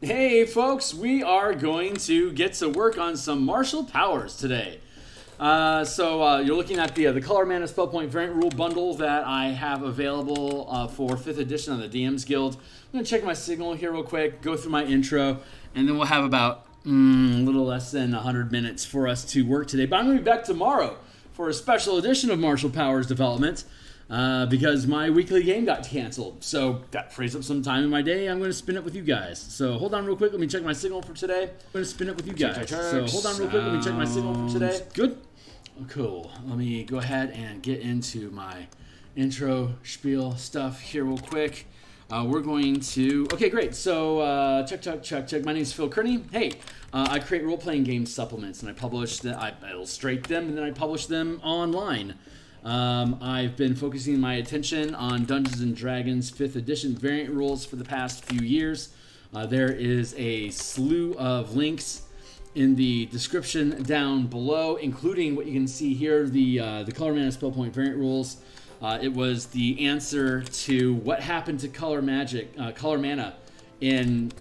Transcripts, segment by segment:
Hey folks, we are going to get to work on some martial powers today. You're looking at the Color Mana Spell Point Variant Rule Bundle that I have available for 5th edition on the DMsGuild. I'm going to check my signal here real quick, go through my intro, and then we'll have about a little less than 100 minutes for us to work today. But I'm going to be back tomorrow for a special edition of Martial Powers Development. Because my weekly game got canceled. So that frees up some time in my day. I'm going to spin it with you guys. So hold on real quick. Let me check my signal for today. I'm going to spin it with you guys. So hold on real quick. Let me check my signal for today. Good. Cool. Let me go ahead and get into my intro spiel stuff here real quick. We're going to... Okay, great. So check. My name is Phil Kearney. Hey, I create role-playing game supplements, and I publish them. I illustrate them, and then I publish them online. I've been focusing my attention on Dungeons and Dragons 5th edition variant rules for the past few years. There is a slew of links in the description down below, including what you can see here, the Color Mana Spell Point variant rules. It was the answer to what happened to color mana in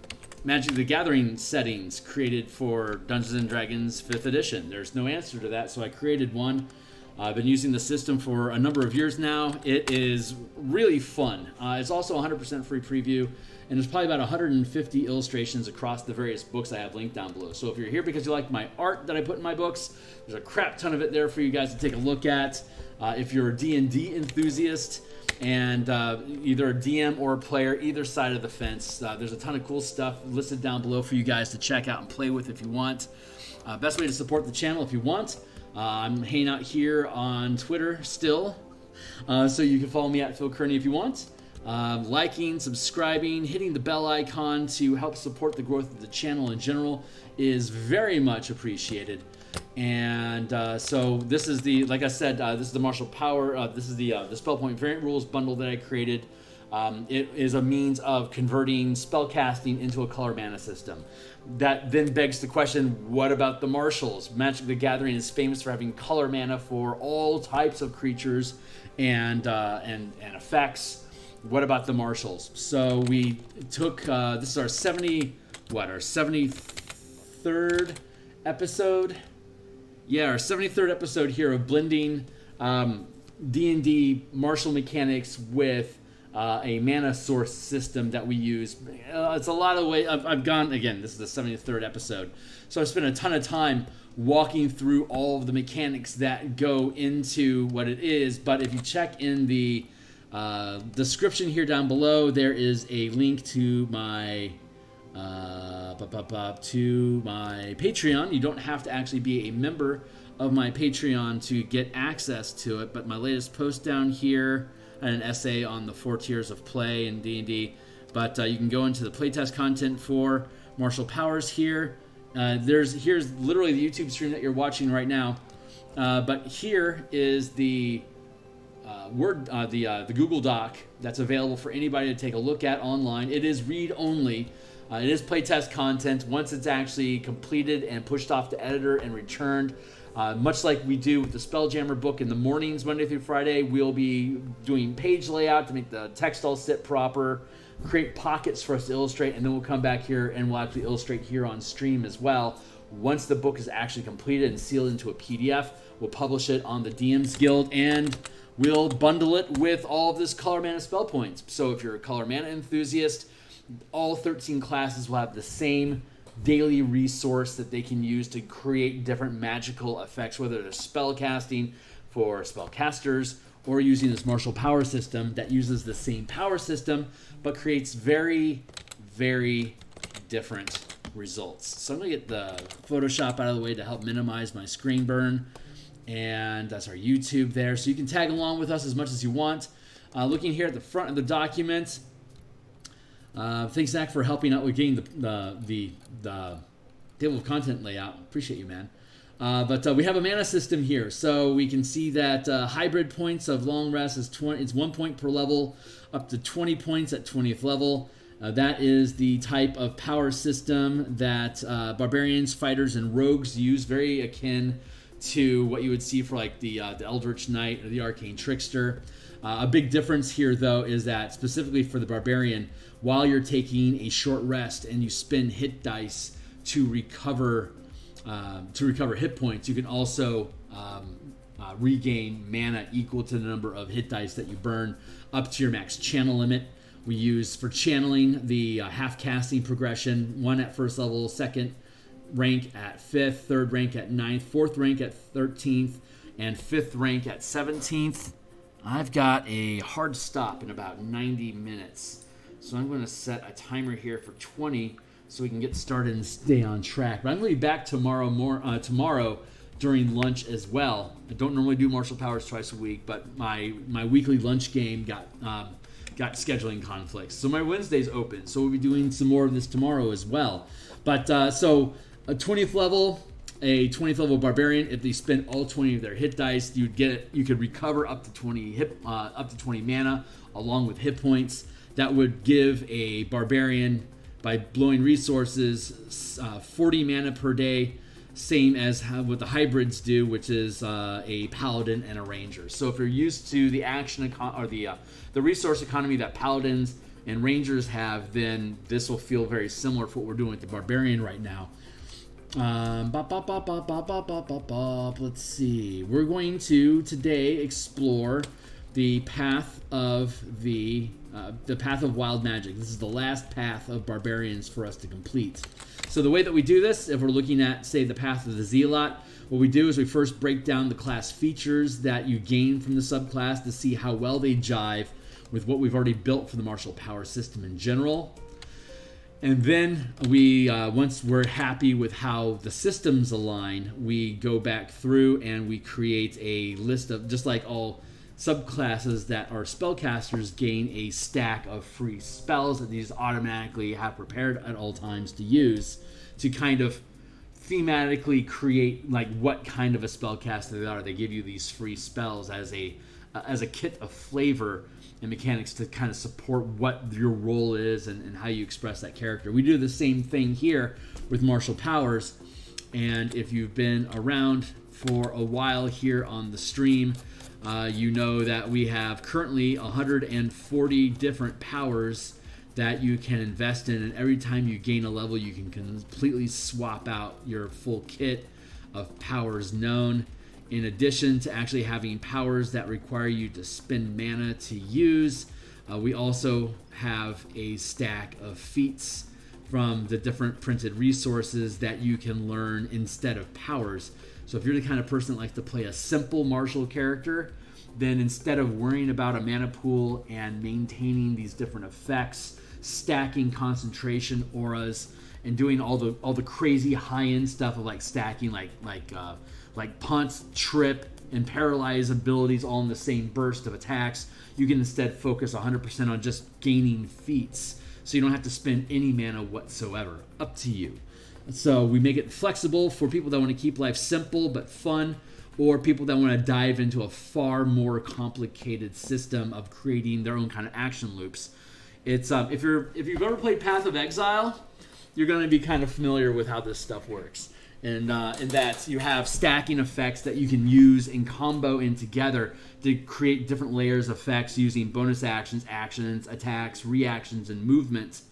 Magic the Gathering settings created for Dungeons and Dragons 5th edition. There's no answer to that, so I created one. I've been using the system for a number of years now. It is really fun. It's also 100% free preview, and there's probably about 150 illustrations across the various books I have linked down below. So if you're here because you like my art that I put in my books, there's a crap ton of it there for you guys to take a look at. If you're a D&D enthusiast and either a DM or a player, either side of the fence, there's a ton of cool stuff listed down below for you guys to check out and play with if you want. Best way to support the channel if you want. I'm hanging out here on Twitter still, so you can follow me at Phil Kearney if you want. Liking, subscribing, hitting the bell icon to help support the growth of the channel in general is very much appreciated. And so this is the, like I said, this is the Martial Power. This is the Spell Point Variant Rules bundle that I created. It is a means of converting spellcasting into a color mana system. That then begs the question, what about the martials? Magic the Gathering is famous for having color mana for all types of creatures and effects. What about the martials? So we took, this is our 73rd episode? Yeah, our 73rd episode here of blending D&D martial mechanics with a mana source system that we use. It's a lot of ways. I've gone, again, this is the 73rd episode. So I've spent a ton of time walking through all of the mechanics that go into what it is. But if you check in the description here down below, there is a link to my Patreon. You don't have to actually be a member of my Patreon to get access to it. But my latest post down here, an essay on the 4 tiers of play in D&D, but you can go into the playtest content for Martial Powers here. Here's literally the YouTube stream that you're watching right now, but here is the the Google Doc that's available for anybody to take a look at online. It is read only. It is playtest content. Once it's actually completed and pushed off to editor and returned, much like we do with the Spelljammer book in the mornings, Monday through Friday, we'll be doing page layout to make the text all sit proper, create pockets for us to illustrate, and then we'll come back here and we'll actually illustrate here on stream as well. Once the book is actually completed and sealed into a PDF, we'll publish it on the DMsGuild, and we'll bundle it with all of this Color Mana spell points. So if you're a Color Mana enthusiast, all 13 classes will have the same daily resource that they can use to create different magical effects, whether they're spell casting for spellcasters or using this martial power system that uses the same power system but creates very, very different results. So I'm going to get the Photoshop out of the way to help minimize my screen burn, and that's our YouTube there. So you can tag along with us as much as you want. Looking here at the front of the document, thanks, Zach, for helping out with getting the table of content layout. Appreciate you, man. But we have a mana system here, so we can see that hybrid points of long rest is 20. It's 1 point per level, up to 20 points at 20th level. That is the type of power system that barbarians, fighters, and rogues use, very akin to what you would see for like the Eldritch Knight or the Arcane Trickster. A big difference here, though, is that specifically for the Barbarian, while you're taking a short rest and you spend hit dice to recover hit points, you can also regain mana equal to the number of hit dice that you burn up to your max channel limit. We use for channeling the half casting progression, 1 at first level, 2nd rank at 5th, 3rd rank at 9th, 4th rank at 13th, and 5th rank at 17th. I've got a hard stop in about 90 minutes. So I'm going to set a timer here for 20 so we can get started and stay on track. But I'm going to be back tomorrow during lunch as well. I don't normally do martial powers twice a week, but my weekly lunch game got scheduling conflicts. So my Wednesday's open. So we'll be doing some more of this tomorrow as well. But so a 20th level Barbarian, if they spend all 20 of their hit dice, you could recover up to 20 mana along with hit points. That would give a Barbarian, by blowing resources, 40 mana per day, same as what the hybrids do, which is a paladin and a ranger. So if you're used to the the resource economy that paladins and rangers have, then this will feel very similar to what we're doing with the Barbarian right now. Let's see. We're going to today explore the path of wild magic. This is the last path of barbarians for us to complete. So the way that we do this, if we're looking at, say, the path of the zealot, what we do is we first break down the class features that you gain from the subclass to see how well they jive with what we've already built for the martial power system in general. And then we, once we're happy with how the systems align, we go back through and we create a list of, just like all subclasses that are spellcasters gain a stack of free spells that these automatically have prepared at all times to use, to kind of thematically create like what kind of a spellcaster they are. They give you these free spells as a kit of flavor and mechanics to kind of support what your role is and how you express that character. We do the same thing here with martial powers, and if you've been around for a while here on the stream, you know that we have currently 140 different powers that you can invest in, and every time you gain a level, you can completely swap out your full kit of powers known. In addition to actually having powers that require you to spend mana to use, we also have a stack of feats from the different printed resources that you can learn instead of powers. So if you're the kind of person that likes to play a simple martial character, then instead of worrying about a mana pool and maintaining these different effects, stacking concentration auras, and doing all the crazy high-end stuff of like stacking like punts, trip, and paralyze abilities all in the same burst of attacks, you can instead focus 100% on just gaining feats, so you don't have to spend any mana whatsoever. Up to you. So we make it flexible for people that want to keep life simple but fun, or people that want to dive into a far more complicated system of creating their own kind of action loops. It's if you've ever played Path of Exile, you're going to be kind of familiar with how this stuff works. And that you have stacking effects that you can use and combo in together to create different layers of effects using bonus actions, attacks, reactions, and movements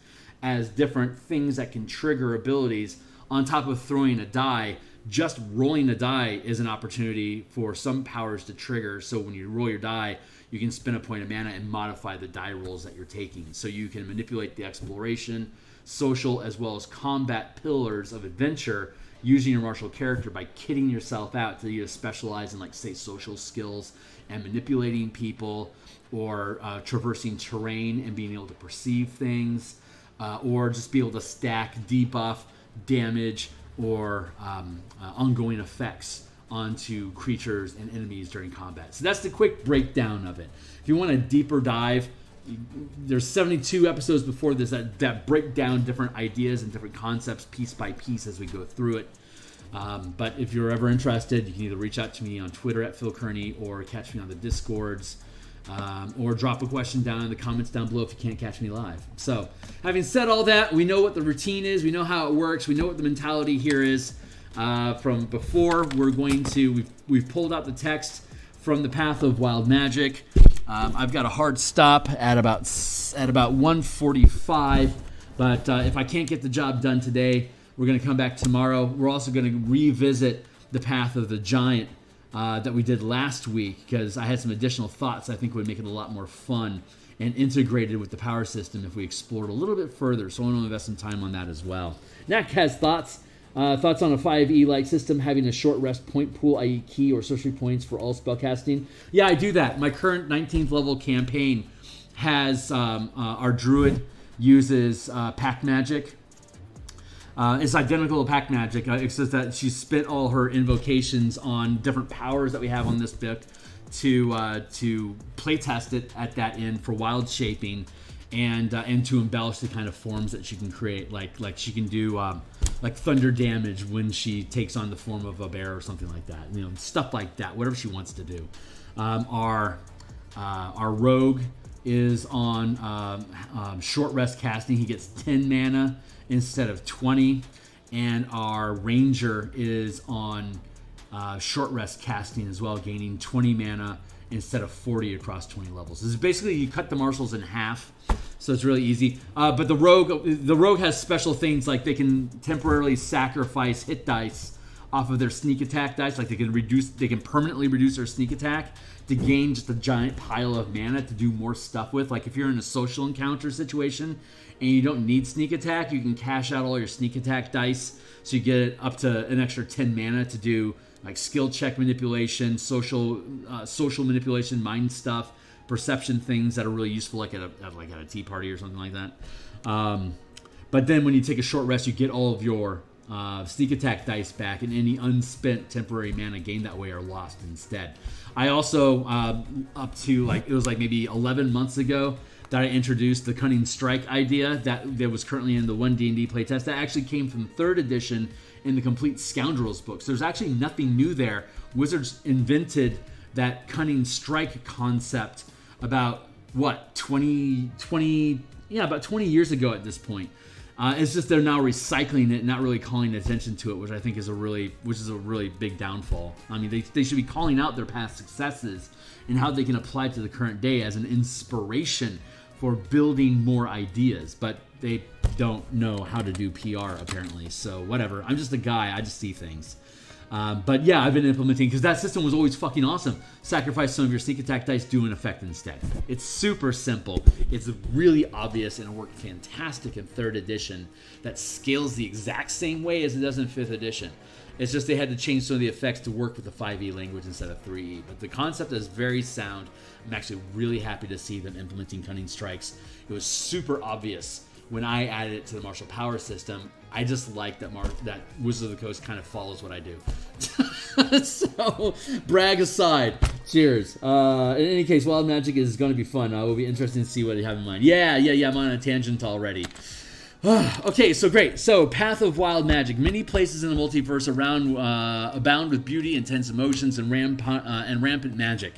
as different things that can trigger abilities on top of throwing a die. Just rolling a die is an opportunity for some powers to trigger. So when you roll your die, you can spend a point of mana and modify the die rolls that you're taking. So you can manipulate the exploration, social, as well as combat pillars of adventure using your martial character by kitting yourself out to either specialize in, like, say, social skills and manipulating people, or traversing terrain and being able to perceive things, or just be able to stack debuff, damage, or ongoing effects onto creatures and enemies during combat. So that's the quick breakdown of it. If you want a deeper dive, there's 72 episodes before this that break down different ideas and different concepts piece by piece as we go through it. But if you're ever interested, you can either reach out to me on Twitter at Phil Kearney, or catch me on the Discords, or drop a question down in the comments down below if you can't catch me live. So having said all that, we know what the routine is, we know how it works, we know what the mentality here is from before. We've pulled out the text from the Path of Wild Magic. I've got a hard stop at about 1:45, but if I can't get the job done today, we're going to come back tomorrow. We're also going to revisit the Path of the Giant that we did last week, because I had some additional thoughts I think would make it a lot more fun and integrated with the power system if we explored a little bit further. So I want to invest some time on that as well. Nak has thoughts. Thoughts on a 5e-like system having a short rest point pool, i.e. key or sorcery points for all spellcasting. Yeah, I do that. My current 19th level campaign has our druid uses pact magic. It's identical to pact magic. It says that she spent all her invocations on different powers that we have on this book to play test it at that end for wild shaping and to embellish the kind of forms that she can create. Like she can do like thunder damage when she takes on the form of a bear or something like that. You know, stuff like that. Whatever she wants to do. Our rogue is on short rest casting. He gets 10 mana instead of 20, and our ranger is on short rest casting as well, gaining 20 mana instead of 40 across 20 levels. This is basically, you cut the marshals in half, so it's really easy. But the rogue has special things, like they can temporarily sacrifice hit dice off of their sneak attack dice. Like they can permanently reduce their sneak attack to gain just a giant pile of mana to do more stuff with. Like if you're in a social encounter situation and you don't need sneak attack, you can cash out all your sneak attack dice, so you get up to an extra 10 mana to do like skill check manipulation, social manipulation, mind stuff, perception things that are really useful, like at a tea party or something like that. But then when you take a short rest, you get all of your sneak attack dice back, and any unspent temporary mana gained that way are lost instead. I also, up to it was maybe 11 months ago, that I introduced the Cunning Strike idea that was currently in the 1D&D playtest. That actually came from 3rd edition in the Complete Scoundrels books. There's actually nothing new there. Wizards invented that Cunning Strike concept about, about 20 years ago at this point. It's just they're now recycling it, not really calling attention to it, which I think is a really big downfall. I mean, they should be calling out their past successes and how they can apply it to the current day as an inspiration for building more ideas, but they don't know how to do PR apparently. So whatever. I'm just a guy. I just see things. But yeah, I've been implementing, because that system was always fucking awesome. Sacrifice some of your sneak attack dice, do an effect instead. It's super simple. It's really obvious, and it worked fantastic in 3rd edition. That scales the exact same way as it does in 5th edition. It's just they had to change some of the effects to work with the 5e language instead of 3e. But the concept is very sound. I'm actually really happy to see them implementing Cunning Strikes. It was super obvious when I added it to the martial power system. I just like that Wizards of the Coast kind of follows what I do. So, brag aside, cheers. In any case, Wild Magic is going to be fun. It will be interesting to see what you have in mind. Yeah, I'm on a tangent already. Okay, so great. So, Path of Wild Magic. Many places in the multiverse abound with beauty, intense emotions, and rampant magic.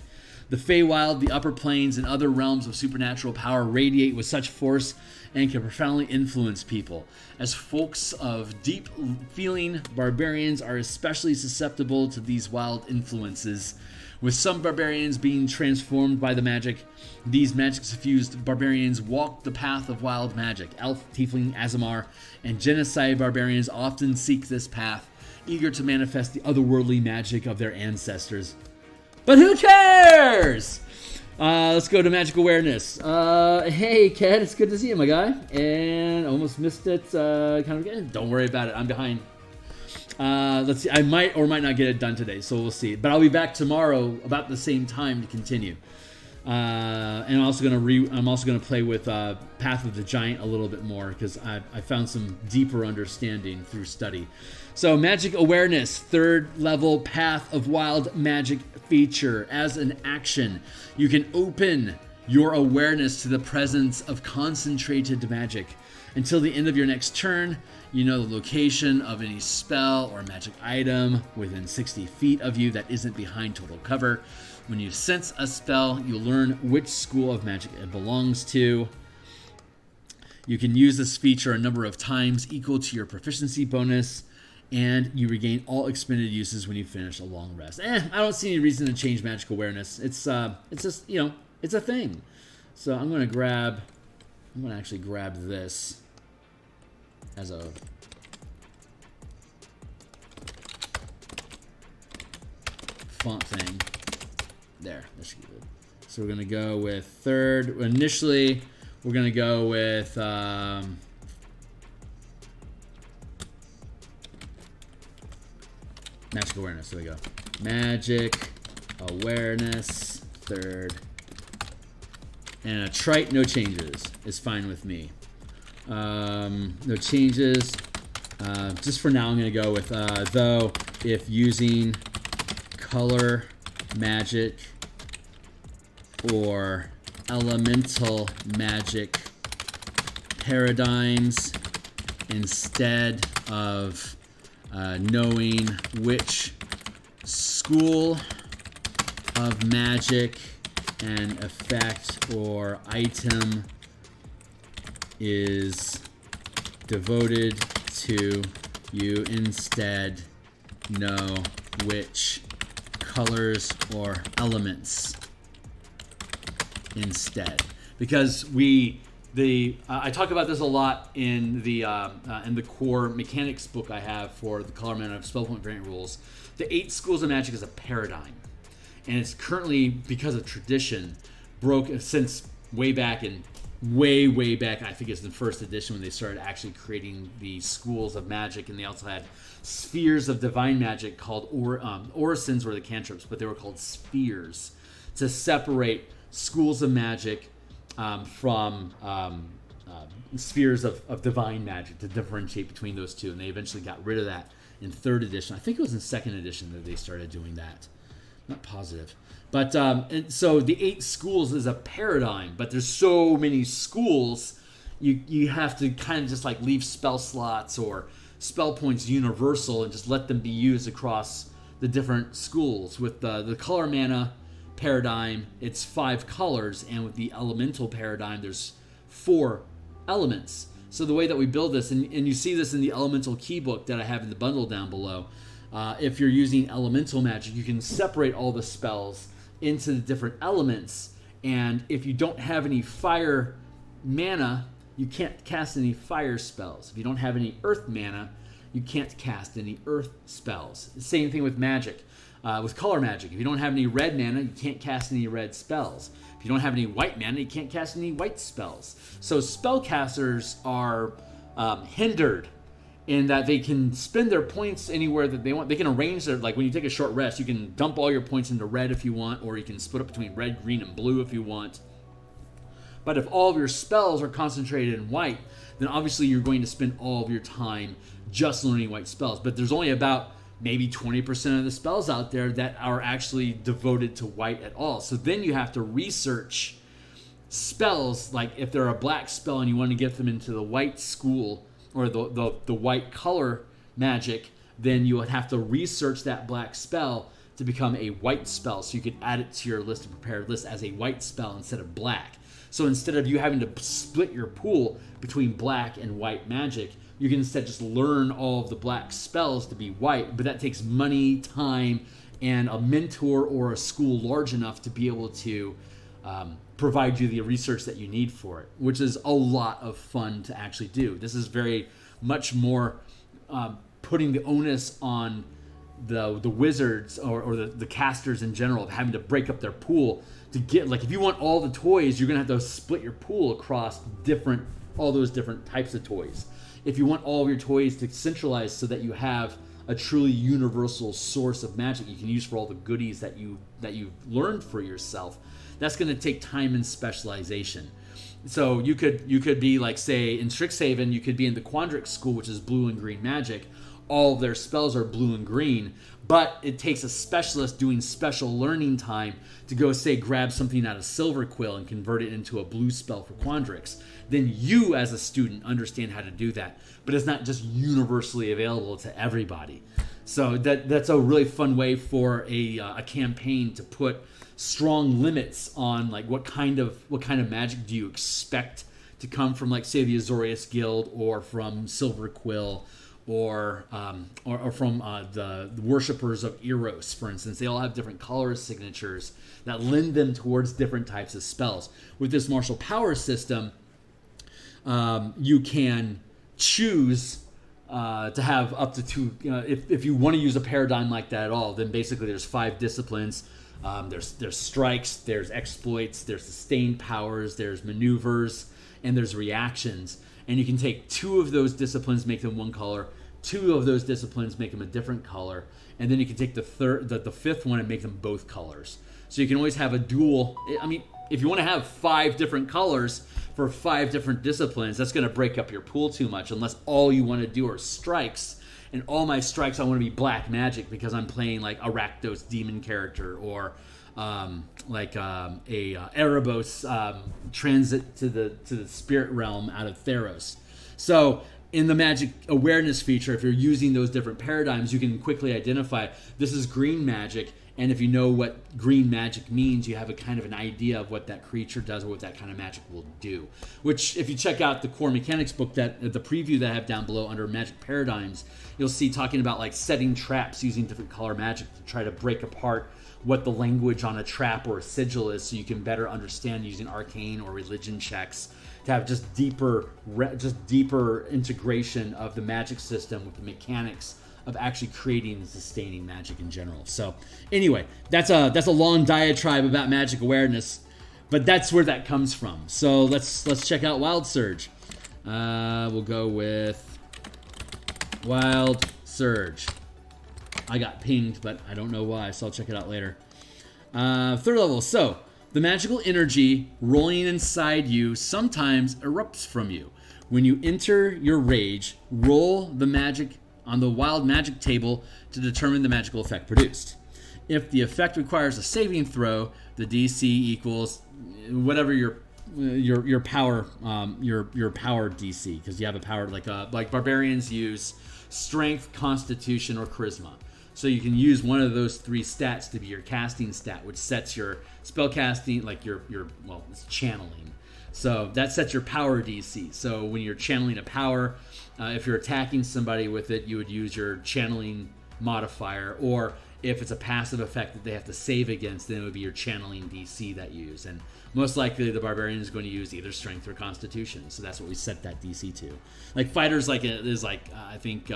The Feywild, the upper planes, and other realms of supernatural power radiate with such force and can profoundly influence people. As folks of deep feeling, barbarians are especially susceptible to these wild influences. With some barbarians being transformed by the magic, these magic-suffused barbarians walk the path of wild magic. Elf, tiefling, Aasimar, and genocide barbarians often seek this path, eager to manifest the otherworldly magic of their ancestors. But who cares? Let's go to magic awareness. Hey, Ken, it's good to see you, my guy. And almost missed it. Don't worry about it. I'm behind. Let's see. I might or might not get it done today, so we'll see. But I'll be back tomorrow about the same time to continue. And I'm also gonna play with Path of the Giant a little bit more, because I found some deeper understanding through study. So magic awareness, 3rd level Path of Wild Magic feature. As an action, you can open your awareness to the presence of concentrated magic. Until the end of your next turn, you know the location of any spell or magic item within 60 feet of you that isn't behind total cover. When you sense a spell, you'll learn which school of magic it belongs to. You can use this feature a number of times equal to your proficiency bonus, and you regain all expended uses when you finish a long rest. I don't see any reason to change magic awareness. It's just, It's a thing. So I'm going to actually grab this as a font thing. There, that should be good. So we're going to go with third. Initially, we're going to go with magic awareness. There we go. Magic awareness, third. And a trite, no changes is fine with me. No changes. Just for now, I'm going to go with though if using color magic or elemental magic paradigms instead of knowing which school of magic and effect or item is devoted to, you instead know which colors or elements instead. Because I talk about this a lot in the core mechanics book I have for the color mana of spell point variant rules. The 8 schools of magic is a paradigm, and it's currently, because of tradition, broke since way back. I think it's the first edition when they started actually creating the schools of magic, and they also had spheres of divine magic called orisons were the cantrips, but they were called spheres to separate schools of magic from spheres of divine magic, to differentiate between those two. And they eventually got rid of that in 3rd edition. I think it was in 2nd edition that they started doing that. Not positive. But and so the 8 schools is a paradigm, but there's so many schools, you have to kind of just like leave spell slots or spell points universal and just let them be used across the different schools. With the color mana paradigm, it's 5 colors, and with the elemental paradigm, there's 4 elements. So the way that we build this, and you see this in the elemental keybook that I have in the bundle down below, if you're using elemental magic, you can separate all the spells into the different elements, and if you don't have any fire mana, you can't cast any fire spells. If you don't have any earth mana, you can't cast any earth spells. Same thing with magic. With color magic, if you don't have any red mana, you can't cast any red spells. If you don't have any white mana, you can't cast any white spells. So spellcasters are hindered in that they can spend their points anywhere that they want. They can arrange their, like when you take a short rest, you can dump all your points into red if you want, or you can split up between red, green, and blue if you want. But if all of your spells are concentrated in white, then obviously you're going to spend all of your time just learning white spells. But there's only about maybe 20% of the spells out there that are actually devoted to white at all. So then you have to research spells, like if they're a black spell and you want to get them into the white school or the white color magic, then you would have to research that black spell to become a white spell. So you could add it to your list of prepared lists as a white spell instead of black. So instead of you having to split your pool between black and white magic, you can instead just learn all of the black spells to be white, but that takes money, time, and a mentor or a school large enough to be able to provide you the research that you need for it, which is a lot of fun to actually do. This is very much more putting the onus on the wizards or the casters in general of having to break up their pool to get, like, if you want all the toys, you're going to have to split your pool across all those different types of toys. If you want all of your toys to centralize so that you have a truly universal source of magic you can use for all the goodies that you've learned for yourself, that's going to take time and specialization. So you could be like, say, in Strixhaven, you could be in the Quandrix school, which is blue and green magic. All of their spells are blue and green, but it takes a specialist doing special learning time to go, say, grab something out of Silver Quill and convert it into a blue spell for Quandrix. Then you, as a student, understand how to do that. But it's not just universally available to everybody. So that's a really fun way for a campaign to put strong limits on, like, what kind of magic do you expect to come from, like, say, the Azorius Guild or from Silver Quill or from the worshippers of Eros, for instance. They all have different color signatures that lend them towards different types of spells. With this martial power system, you can choose to have up to 2. If you want to use a paradigm like that at all, then basically there's 5 disciplines. There's strikes, there's exploits, there's sustained powers, there's maneuvers, and there's reactions. And you can take 2 of those disciplines, make them one color. 2 of those disciplines, make them a different color. And then you can take the 5th one and make them both colors. So you can always have a dual. I mean, if you want to have 5 different colors for 5 different disciplines, that's going to break up your pool too much, unless all you want to do are strikes. And all my strikes, I want to be black magic because I'm playing like a Rakdos demon character, or Erebos transit to the spirit realm out of Theros. So in the magic awareness feature, if you're using those different paradigms, you can quickly identify this is green magic. And if you know what green magic means, you have a kind of an idea of what that creature does or what that kind of magic will do. Which, if you check out the core mechanics book, that the preview that I have down below under magic paradigms, you'll see talking about like setting traps using different color magic to try to break apart what the language on a trap or a sigil is, so you can better understand using arcane or religion checks to have just deeper integration of the magic system with the mechanics of actually creating and sustaining magic in general. So anyway, that's a long diatribe about magic awareness, but that's where that comes from. So let's check out Wild Surge. We'll go with Wild Surge. I got pinged, but I don't know why, so I'll check it out later. 3rd level. So the magical energy rolling inside you sometimes erupts from you. When you enter your rage, roll the magic on the wild magic table to determine the magical effect produced. If the effect requires a saving throw, the DC equals whatever your power DC, because you have a power like barbarians use strength, constitution, or charisma. So you can use one of those 3 stats to be your casting stat, which sets your spellcasting, like it's channeling. So that sets your power DC. So when you're channeling a power, if you're attacking somebody with it, you would use your channeling modifier. Or if it's a passive effect that they have to save against, then it would be your channeling DC that you use. And most likely the barbarian is going to use either strength or constitution. So that's what we set that DC to. Like fighters, I think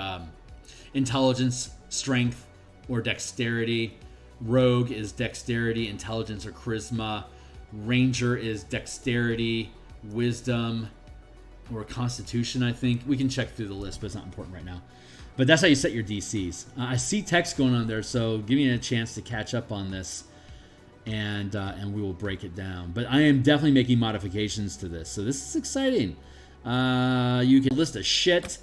intelligence, strength, or dexterity. Rogue is dexterity, intelligence, or charisma. Ranger is dexterity, wisdom, or constitution, I think. We can check through the list, but it's not important right now. But that's how you set your DCs. I see text going on there, so give me a chance to catch up on this, and we will break it down. But I am definitely making modifications to this, so this is exciting. You can list a shit.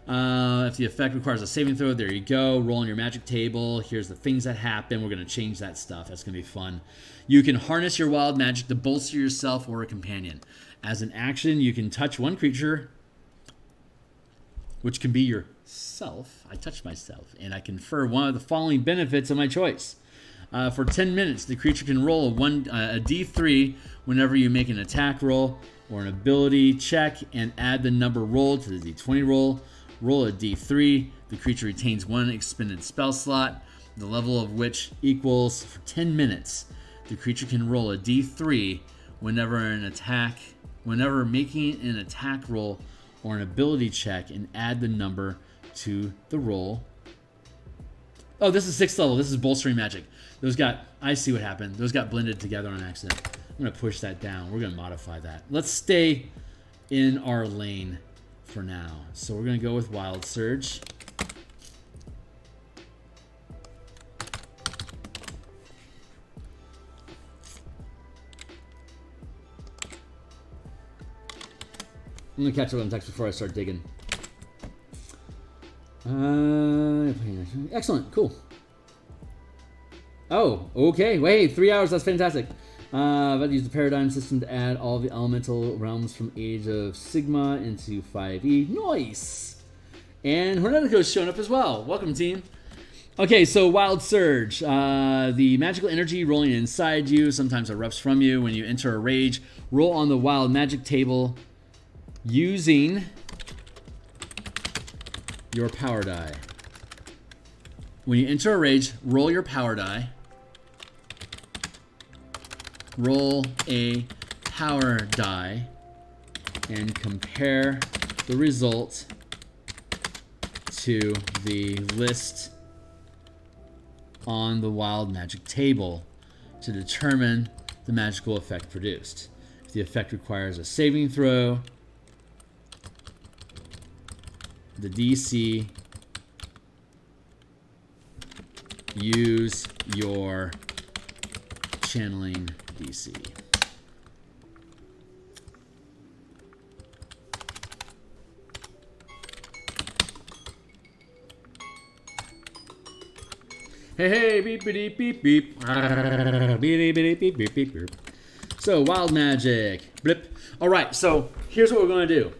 If the effect requires a saving throw, there you go. Roll on your magic table. Here's the things that happen. We're going to change that stuff. That's going to be fun. You can harness your wild magic to bolster yourself or a companion. As an action, you can touch one creature, which can be yourself. I touch myself, and I confer one of the following benefits of my choice. For 10 minutes, the creature can roll a D3 whenever you make an attack roll or an ability check, and add the number rolled to the D20 roll. Roll a D3. The creature retains 1 expended spell slot, the level of which equals, for 10 minutes, the creature can roll a D3 whenever making an attack roll or an ability check, and add the number to the roll. Oh, this is 6th level. This is bolstering magic. I see what happened. Those got blended together on accident. I'm going to push that down. We're going to modify that. Let's stay in our lane for now. So we're going to go with Wild Surge. I'm going to catch up on text before I start digging. Excellent. Cool. Oh, okay. Wait, 3 hours. That's fantastic. I've used the paradigm system to add all the elemental realms from Age of Sigma into 5e. Nice! And Hornetico's shown up as well. Welcome, team. Okay, so Wild Surge. The magical energy rolling inside you sometimes erupts from you. When you enter a rage, roll on the wild magic table using your power die. When you enter a rage, roll your power die. Roll a power die and compare the result to the list on the wild magic table to determine the magical effect produced. If the effect requires a saving throw, the DC, use your channeling DC. Hey, beep, beep, beep, beep. Beep, beep, beep, beep, beep, beep. So, wild magic. Blip. All right, so here's what we're going to do.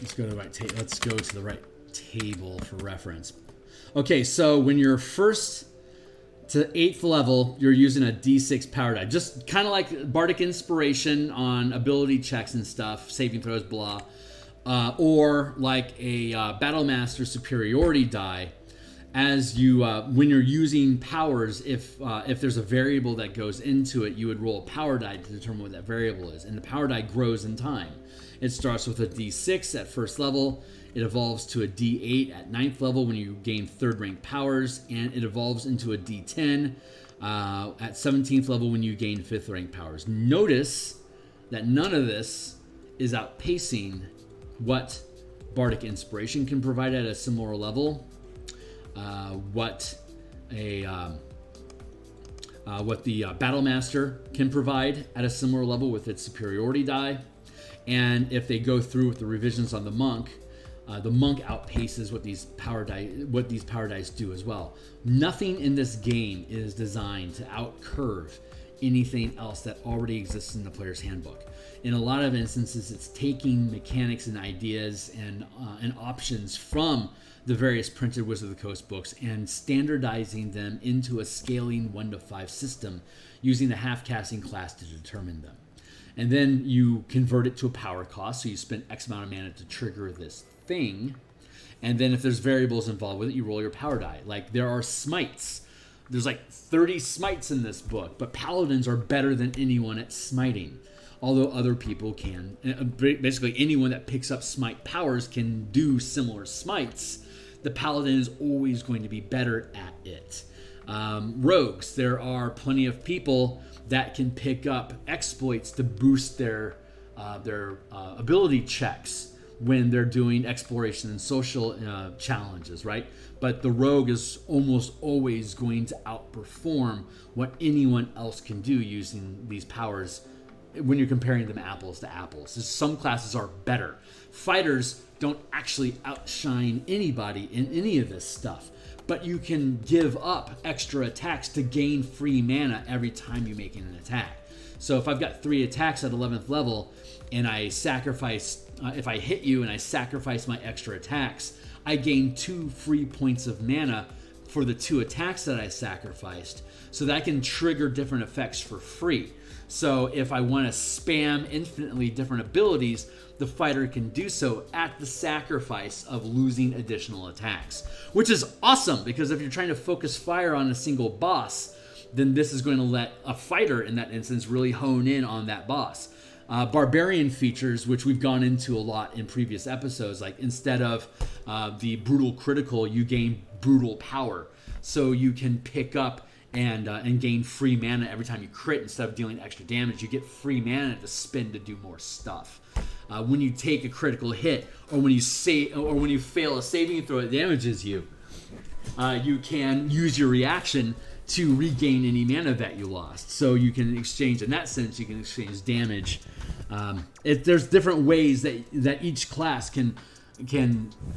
Let's go to the right table. Let's go to the right table for reference. Okay, so when you're first to 8th level, you're using a D6 power die. Just kind of like Bardic Inspiration on ability checks and stuff, saving throws, blah. Or like a Battle Master Superiority die. As you, when you're using powers, if there's a variable that goes into it, you would roll a power die to determine what that variable is. And the power die grows in time. It starts with a D6 at 1st level. It evolves to a D8 at 9th level when you gain 3rd rank powers. And it evolves into a D10 at 17th level when you gain 5th rank powers. Notice that none of this is outpacing what Bardic Inspiration can provide at a similar level. What the Battle Master can provide at a similar level with its superiority die, and if they go through with the revisions on the monk outpaces what these power dice do as well. Nothing in this game is designed to outcurve anything else that already exists in the player's handbook. In a lot of instances, it's taking mechanics and ideas and options from the various printed Wizard of the Coast books and standardizing them into a scaling 1 to 5 system using the half-casting class to determine them. And then you convert it to a power cost, so you spend X amount of mana to trigger this thing. And then if there's variables involved with it, you roll your power die. Like there are smites. There's like 30 smites in this book, but paladins are better than anyone at smiting. Although other people can. Basically anyone that picks up smite powers can do similar smites. The paladin is always going to be better at it. Rogues, there are plenty of people that can pick up exploits to boost their ability checks when they're doing exploration and social challenges, right? But the rogue is almost always going to outperform what anyone else can do using these powers when you're comparing them apples to apples. Some classes are better. Fighters don't actually outshine anybody in any of this stuff, but you can give up extra attacks to gain free mana every time you make an attack. So if I've got 3 attacks at 11th level and I sacrifice, if I hit you and I sacrifice my extra attacks, I gain 2 free points of mana for the 2 attacks that I sacrificed, so that I can trigger different effects for free. So if I want to spam infinitely different abilities, the fighter can do so at the sacrifice of losing additional attacks, which is awesome, because if you're trying to focus fire on a single boss, then this is going to let a fighter in that instance really hone in on that boss. Barbarian features, which we've gone into a lot in previous episodes, like instead of the brutal critical, you gain brutal power. So you can pick up and gain free mana every time you crit. Instead of dealing extra damage, you get free mana to spend to do more stuff. When you take a critical hit, or when you fail a saving throw that damages you, you can use your reaction to regain any mana that you lost. So you can exchange, in that sense, you can exchange damage. There's different ways that each class can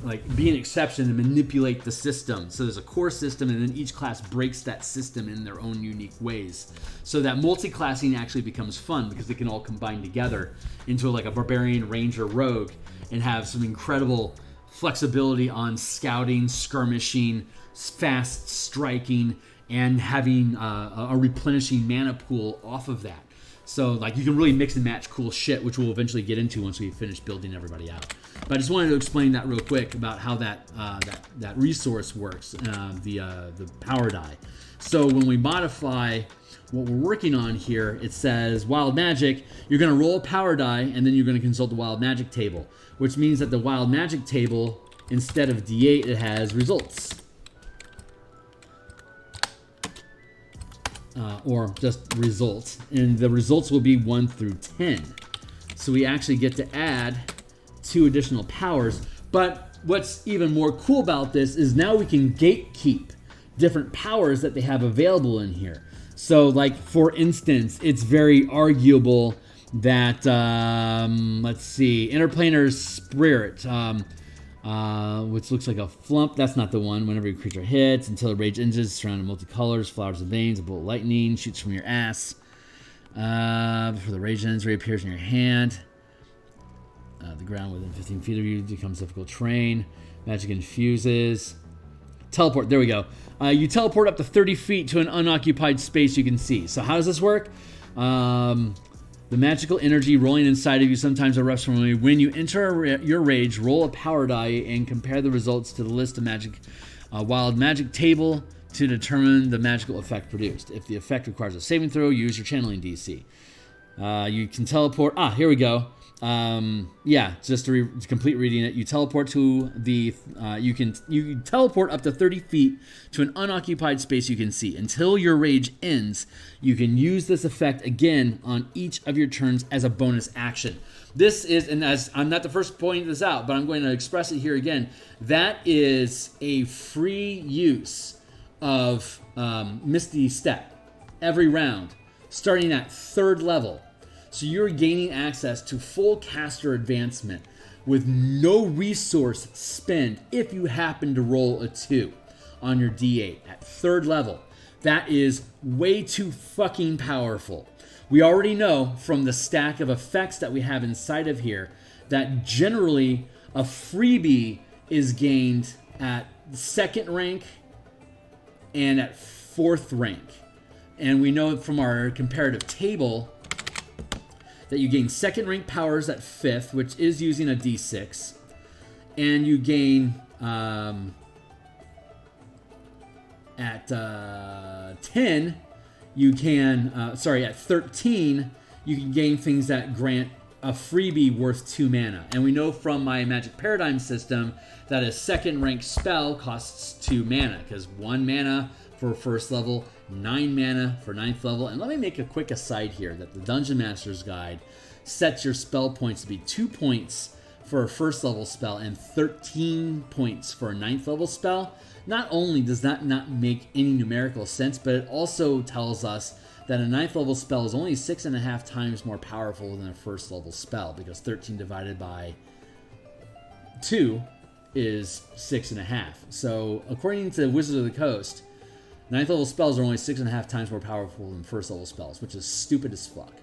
like be an exception and manipulate the system. So there's a core system, and then each class breaks that system in their own unique ways. So that multi-classing actually becomes fun, because they can all combine together into like a barbarian, ranger, rogue, and have some incredible flexibility on scouting, skirmishing, fast striking, and having a replenishing mana pool off of that. So like you can really mix and match cool shit, which we'll eventually get into once we finish building everybody out. But I just wanted to explain that real quick about how that that resource works, the power die. So when we modify what we're working on here, it says wild magic. You're going to roll a power die, and then you're going to consult the wild magic table, which means that the wild magic table, instead of D8, it has results. Or just results. And the results will be 1 through 10. So we actually get to add 2 additional powers. But what's even more cool about this is now we can gatekeep different powers that they have available in here. So like, for instance, it's very arguable that, let's see, Interplanar Spirit, which looks like a flump. That's not the one. Whenever your creature hits, until the rage ends, surrounded multicolors, flowers and veins, a bolt of lightning shoots from your ass. Before the rage ends, reappears in your hand. The ground within 15 feet of you becomes difficult terrain. Magic infuses. Teleport. There we go. You teleport up to 30 feet to an unoccupied space you can see. So how does this work? The magical energy rolling inside of you sometimes erupts from you. When you enter your rage, roll a power die and compare the results to the list of magic, wild magic table to determine the magical effect produced. If the effect requires a saving throw, use your channeling DC. You can teleport. Here we go. Just to complete reading it, you teleport to the. You can teleport up to 30 feet to an unoccupied space you can see. Until your rage ends, you can use this effect again on each of your turns as a bonus action. This is, and as I'm not the first pointing this out, but I'm going to express it here again. That is a free use of Misty Step every round, starting at 3rd level. So you're gaining access to full caster advancement with no resource spend if you happen to roll a 2 on your D8 at 3rd level. That is way too fucking powerful. We already know from the stack of effects that we have inside of here that generally a freebie is gained at 2nd rank and at 4th rank. And we know from our comparative table that you gain 2nd rank powers at 5th, which is using a D6, and you gain at 10, you can at 13, you can gain things that grant a freebie worth 2 mana. And we know from my Magic Paradigm system that a 2nd rank spell costs 2 mana, because 1 mana for 1st level, 9 mana for 9th level. And let me make a quick aside here that the Dungeon Master's Guide sets your spell points to be 2 points for a 1st level spell and 13 points for a 9th level spell. Not only does that not make any numerical sense, but it also tells us that a 9th level spell is only 6.5 times more powerful than a 1st level spell, because 13 divided by 2 is 6.5. So according to Wizards of the Coast, 9th level spells are only 6.5 times more powerful than 1st level spells, which is stupid as fuck.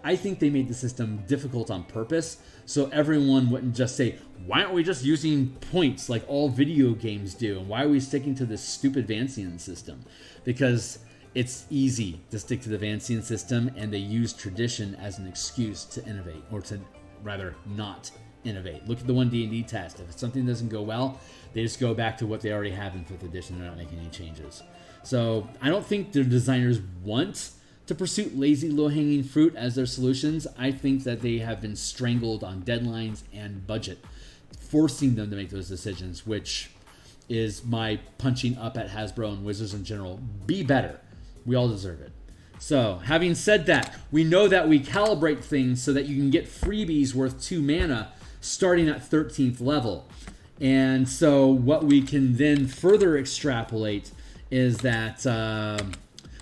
I think they made the system difficult on purpose so everyone wouldn't just say, why aren't we just using points like all video games do? And why are we sticking to this stupid Vancian system? Because it's easy to stick to the Vancian system, and they use tradition as an excuse to innovate, or to rather not innovate. Look at the 1D&D test. If something doesn't go well, they just go back to what they already have in 5th edition. They're not making any changes. So I don't think the designers want to pursue lazy low-hanging fruit as their solutions. I think that they have been strangled on deadlines and budget, forcing them to make those decisions, which is my punching up at Hasbro and Wizards in general. Be better. We all deserve it. So, having said that, we know that we calibrate things so that you can get freebies worth 2 mana starting at 13th level. And so what we can then further extrapolate is that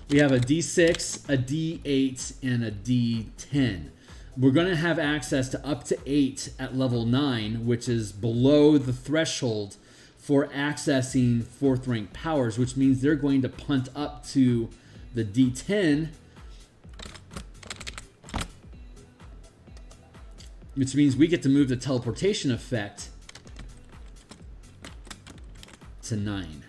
we have a D6, a D8, and a D10. We're going to have access to up to 8 at level 9, which is below the threshold for accessing 4th rank powers, which means they're going to punt up to the D10, which means we get to move the teleportation effect to 9.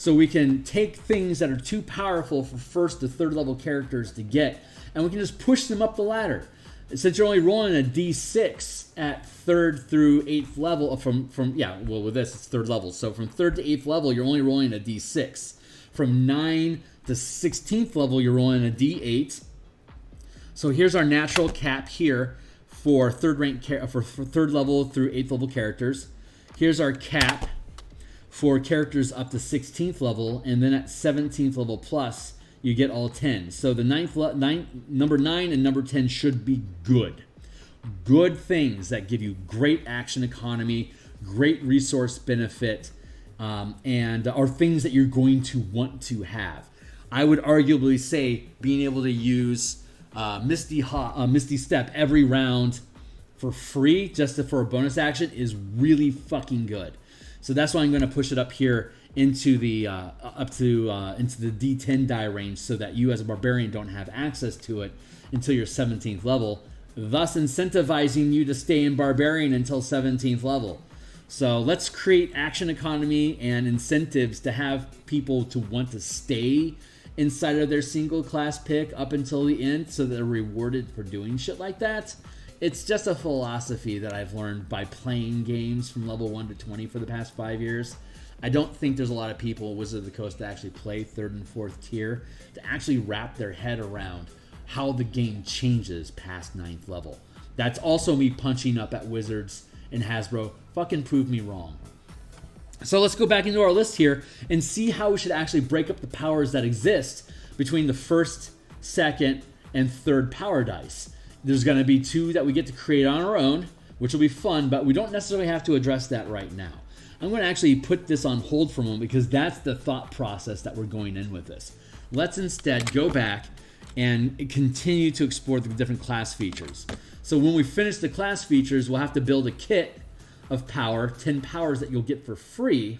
So we can take things that are too powerful for first to third level characters to get, and we can just push them up the ladder. Since you're only rolling a d6 at 3rd through 8th level, with this it's 3rd level. So from 3rd to 8th level, you're only rolling a d6. From 9 to 16th level, you're rolling a d8. So here's our natural cap here for third level through 8th level characters. Here's our cap for characters up to 16th level, and then at 17th level plus, you get all 10. So the number 9 and number 10 should be good. Good things that give you great action economy, great resource benefit, and are things that you're going to want to have. I would arguably say being able to use Misty Step every round for free, just for a bonus action, is really fucking good. So that's why I'm going to push it up here into the into the D10 die range, so that you as a barbarian don't have access to it until your 17th level, thus incentivizing you to stay in barbarian until 17th level. So let's create action economy and incentives to have people to want to stay inside of their single class pick up until the end, so they're rewarded for doing shit like that. It's just a philosophy that I've learned by playing games from level 1 to 20 for the past 5 years. I don't think there's a lot of people at Wizards of the Coast that actually play 3rd and 4th tier to actually wrap their head around how the game changes past 9th level. That's also me punching up at Wizards and Hasbro. Fucking prove me wrong. So let's go back into our list here and see how we should actually break up the powers that exist between the 1st, 2nd, and 3rd power dice. There's going to be 2 that we get to create on our own, which will be fun, but we don't necessarily have to address that right now. I'm going to actually put this on hold for a moment because that's the thought process that we're going in with this. Let's instead go back and continue to explore the different class features. So when we finish the class features, we'll have to build a kit of power, 10 powers that you'll get for free.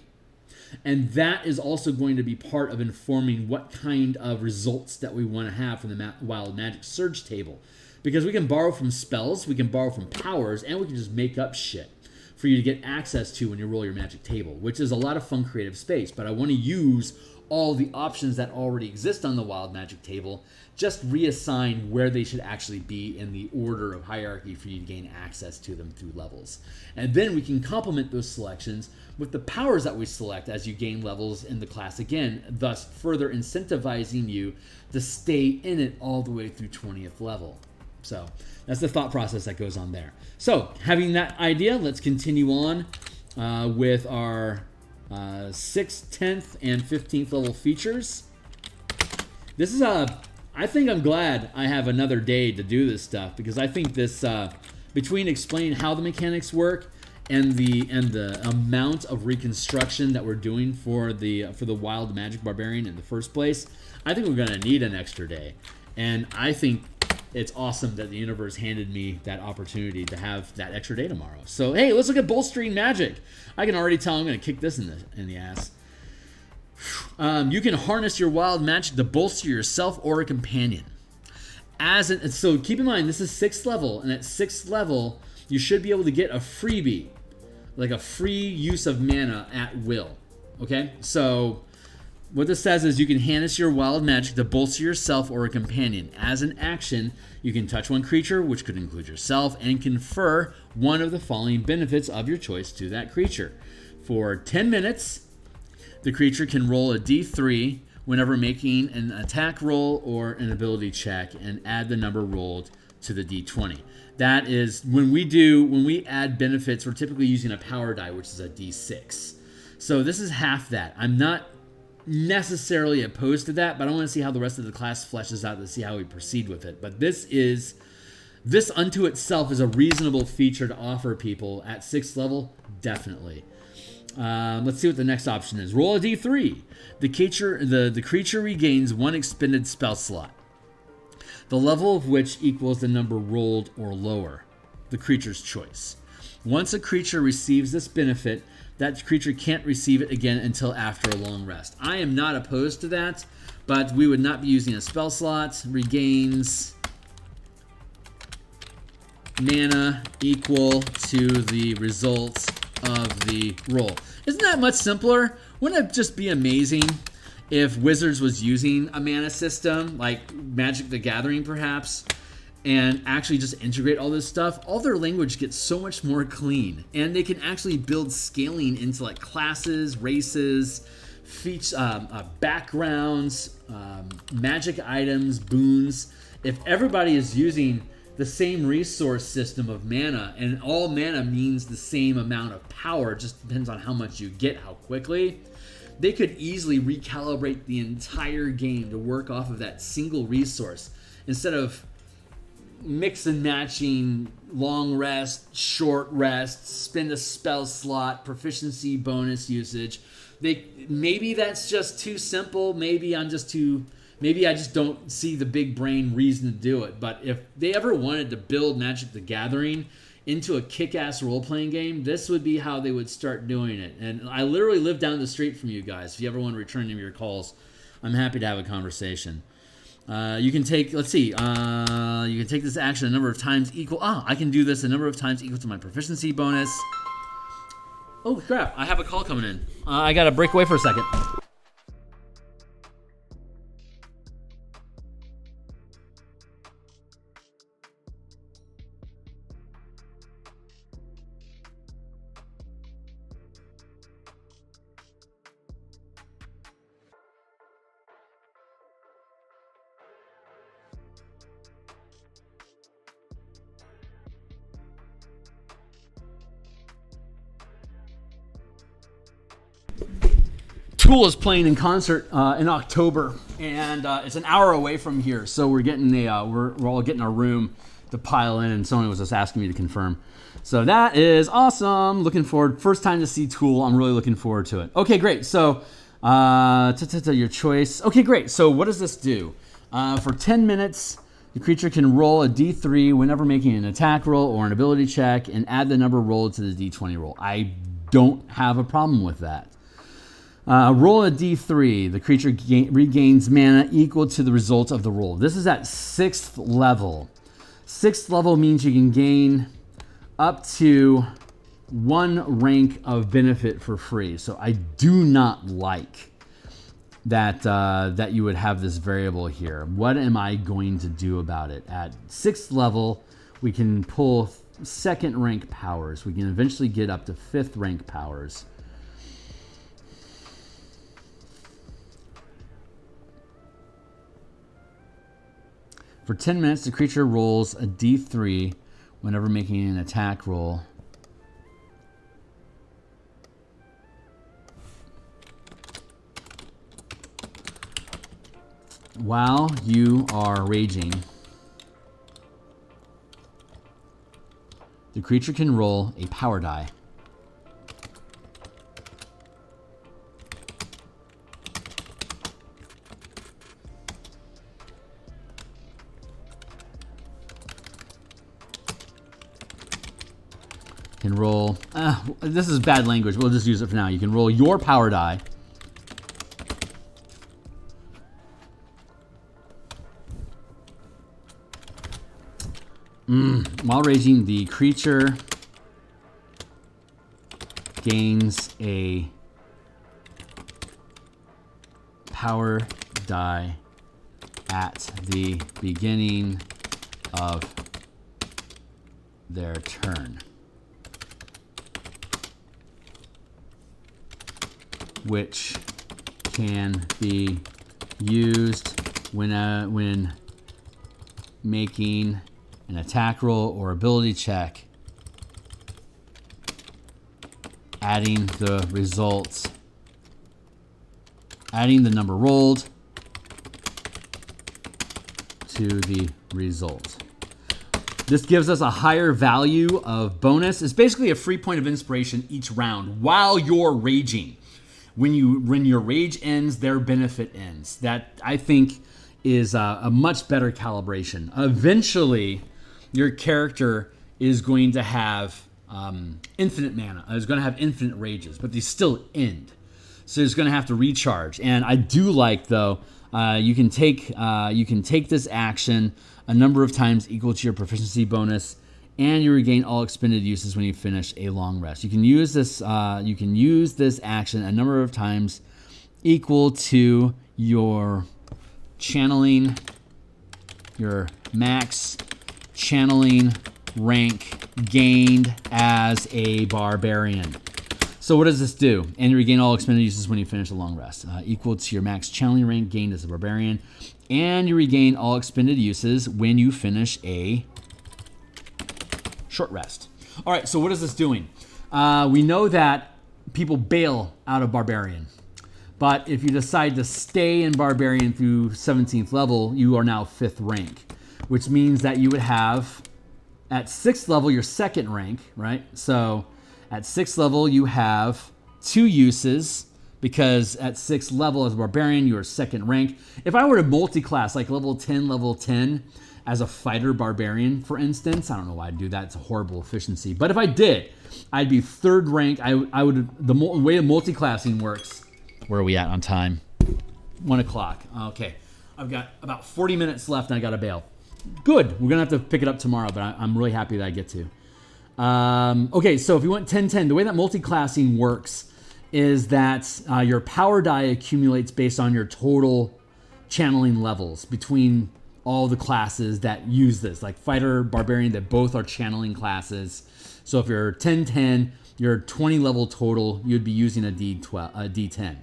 And that is also going to be part of informing what kind of results that we want to have from the Wild Magic Surge table. Because we can borrow from spells, we can borrow from powers, and we can just make up shit for you to get access to when you roll your magic table, which is a lot of fun creative space. But I want to use all the options that already exist on the Wild Magic table, just reassign where they should actually be in the order of hierarchy for you to gain access to them through levels. And then we can complement those selections with the powers that we select as you gain levels in the class again, thus further incentivizing you to stay in it all the way through 20th level. So that's the thought process that goes on there. So having that idea, let's continue on with our 6th, 10th, and 15th level features. This is I think I'm glad I have another day to do this stuff, because I think this between explaining how the mechanics work and the amount of reconstruction that we're doing for the Wild Magic Barbarian in the first place, I think we're gonna need an extra day. And I think it's awesome that the universe handed me that opportunity to have that extra day tomorrow. So hey, let's look at bolstering magic. I can already tell I'm going to kick this in the ass. You can harness your wild magic to bolster yourself or a companion. So keep in mind, this is 6th level, and at 6th level, you should be able to get a freebie, like a free use of mana at will. Okay, so what this says is you can harness your wild magic to bolster yourself or a companion. As an action, you can touch one creature, which could include yourself, and confer one of the following benefits of your choice to that creature. For 10 minutes, the creature can roll a d3 whenever making an attack roll or an ability check, and add the number rolled to the d20. That is, when we add benefits, we're typically using a power die, which is a d6. So this is half that. I'm not necessarily opposed to that, but I want to see how the rest of the class fleshes out to see how we proceed with it. But this unto itself is a reasonable feature to offer people at 6th level, definitely. Let's see what the next option is. Roll a d3. The creature regains 1 expended spell slot, the level of which equals the number rolled or lower, the creature's choice. Once a creature receives this benefit, that creature can't receive it again until after a long rest. I am not opposed to that, but we would not be using a spell slot. Regains mana equal to the results of the roll. Isn't that much simpler? Wouldn't it just be amazing if Wizards was using a mana system like Magic the Gathering, perhaps, and actually just integrate all this stuff? All their language gets so much more clean, and they can actually build scaling into like classes, races, backgrounds, magic items, boons. If everybody is using the same resource system of mana, and all mana means the same amount of power, just depends on how much you get, how quickly, they could easily recalibrate the entire game to work off of that single resource instead of mix and matching long rest, short rest, spend a spell slot, proficiency bonus usage. Maybe that's just too simple. Maybe I just don't see the big brain reason to do it. But if they ever wanted to build Magic the Gathering into a kick-ass role-playing game, this would be how they would start doing it. And I literally live down the street from you guys. If you ever want to return any of your calls, I'm happy to have a conversation. You can take, you can take this action a number of times equal. I can do this a number of times equal to my proficiency bonus. Oh, crap. I have a call coming in. I got to break away for a second. Tool is playing in concert in October, and it's an hour away from here. So we're getting we're all getting our room to pile in, and someone was just asking me to confirm. So that is awesome. Looking forward. First time to see Tool. I'm really looking forward to it. Okay, great. So your choice. Okay, great. So what does this do? For 10 minutes, the creature can roll a d3 whenever making an attack roll or an ability check, and add the number rolled to the d20 roll. I don't have a problem with that. Roll a d3. The creature regains mana equal to the result of the roll. This is at 6th level. 6th level means you can gain up to 1 rank of benefit for free. So I do not like that you would have this variable here. What am I going to do about it? At 6th level, we can pull 2nd rank powers. We can eventually get up to 5th rank powers. For 10 minutes, the creature rolls a d3 whenever making an attack roll. While you are raging, the creature can roll a power die. Can roll, this is bad language, we'll just use it for now. You can roll your power die. While raging, the creature gains a power die at the beginning of their turn, which can be used when making an attack roll or ability check, adding the number rolled to the result. This gives us a higher value of bonus. It's basically a free point of inspiration each round while you're raging. When your rage ends, their benefit ends. That, I think, is a much better calibration. Eventually, your character is going to have infinite mana. Is going to have infinite rages, but they still end. So it's going to have to recharge. And I do like, though, you can take this action a number of times equal to your proficiency bonus, and you regain all expended uses when you finish a long rest. You can use this. You can use this action a number of times, equal to your channeling, your max channeling rank gained as a barbarian. So what does this do? And you regain all expended uses when you finish a long rest, equal to your max channeling rank gained as a barbarian, and you regain all expended uses when you finish a short rest. All right, so what is this doing? We know that people bail out of Barbarian, but if you decide to stay in Barbarian through 17th level, you are now 5th rank, which means that you would have at 6th level your 2nd rank, right? So at 6th level you have 2 uses, because at 6th level as a Barbarian you are 2nd rank. If I were to multi-class like level 10 as a fighter Barbarian, for instance, I don't know why I'd do that. It's a horrible efficiency. But if I did, I'd be 3rd rank. I would. The way multi-classing works. Where are we at on time? 1 o'clock. Okay, I've got about 40 minutes left, and I got to bail. Good. We're gonna have to pick it up tomorrow, but I'm really happy that I get to. Okay, so if you want 10-10, the way that multi-classing works is that your power die accumulates based on your total channeling levels between all the classes that use this, like fighter, barbarian, that both are channeling classes. So if you're 10-10, you're 20 level total, you'd be using a D10.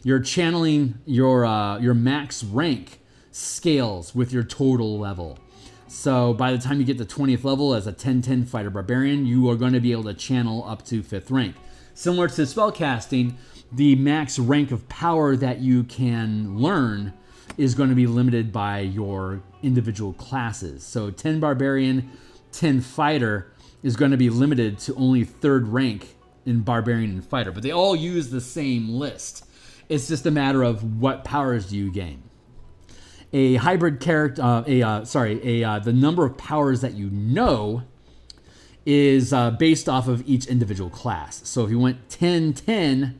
You're channeling your max rank scales with your total level. So by the time you get to 20th level as a 10-10 fighter barbarian, you are going to be able to channel up to 5th rank. Similar to spellcasting, the max rank of power that you can learn is going to be limited by your individual classes. So 10 barbarian, 10 fighter is going to be limited to only 3rd rank in barbarian and fighter, but they all use the same list. It's just a matter of what powers do you gain. A hybrid character, the number of powers that you know is based off of each individual class. So if you went 10-10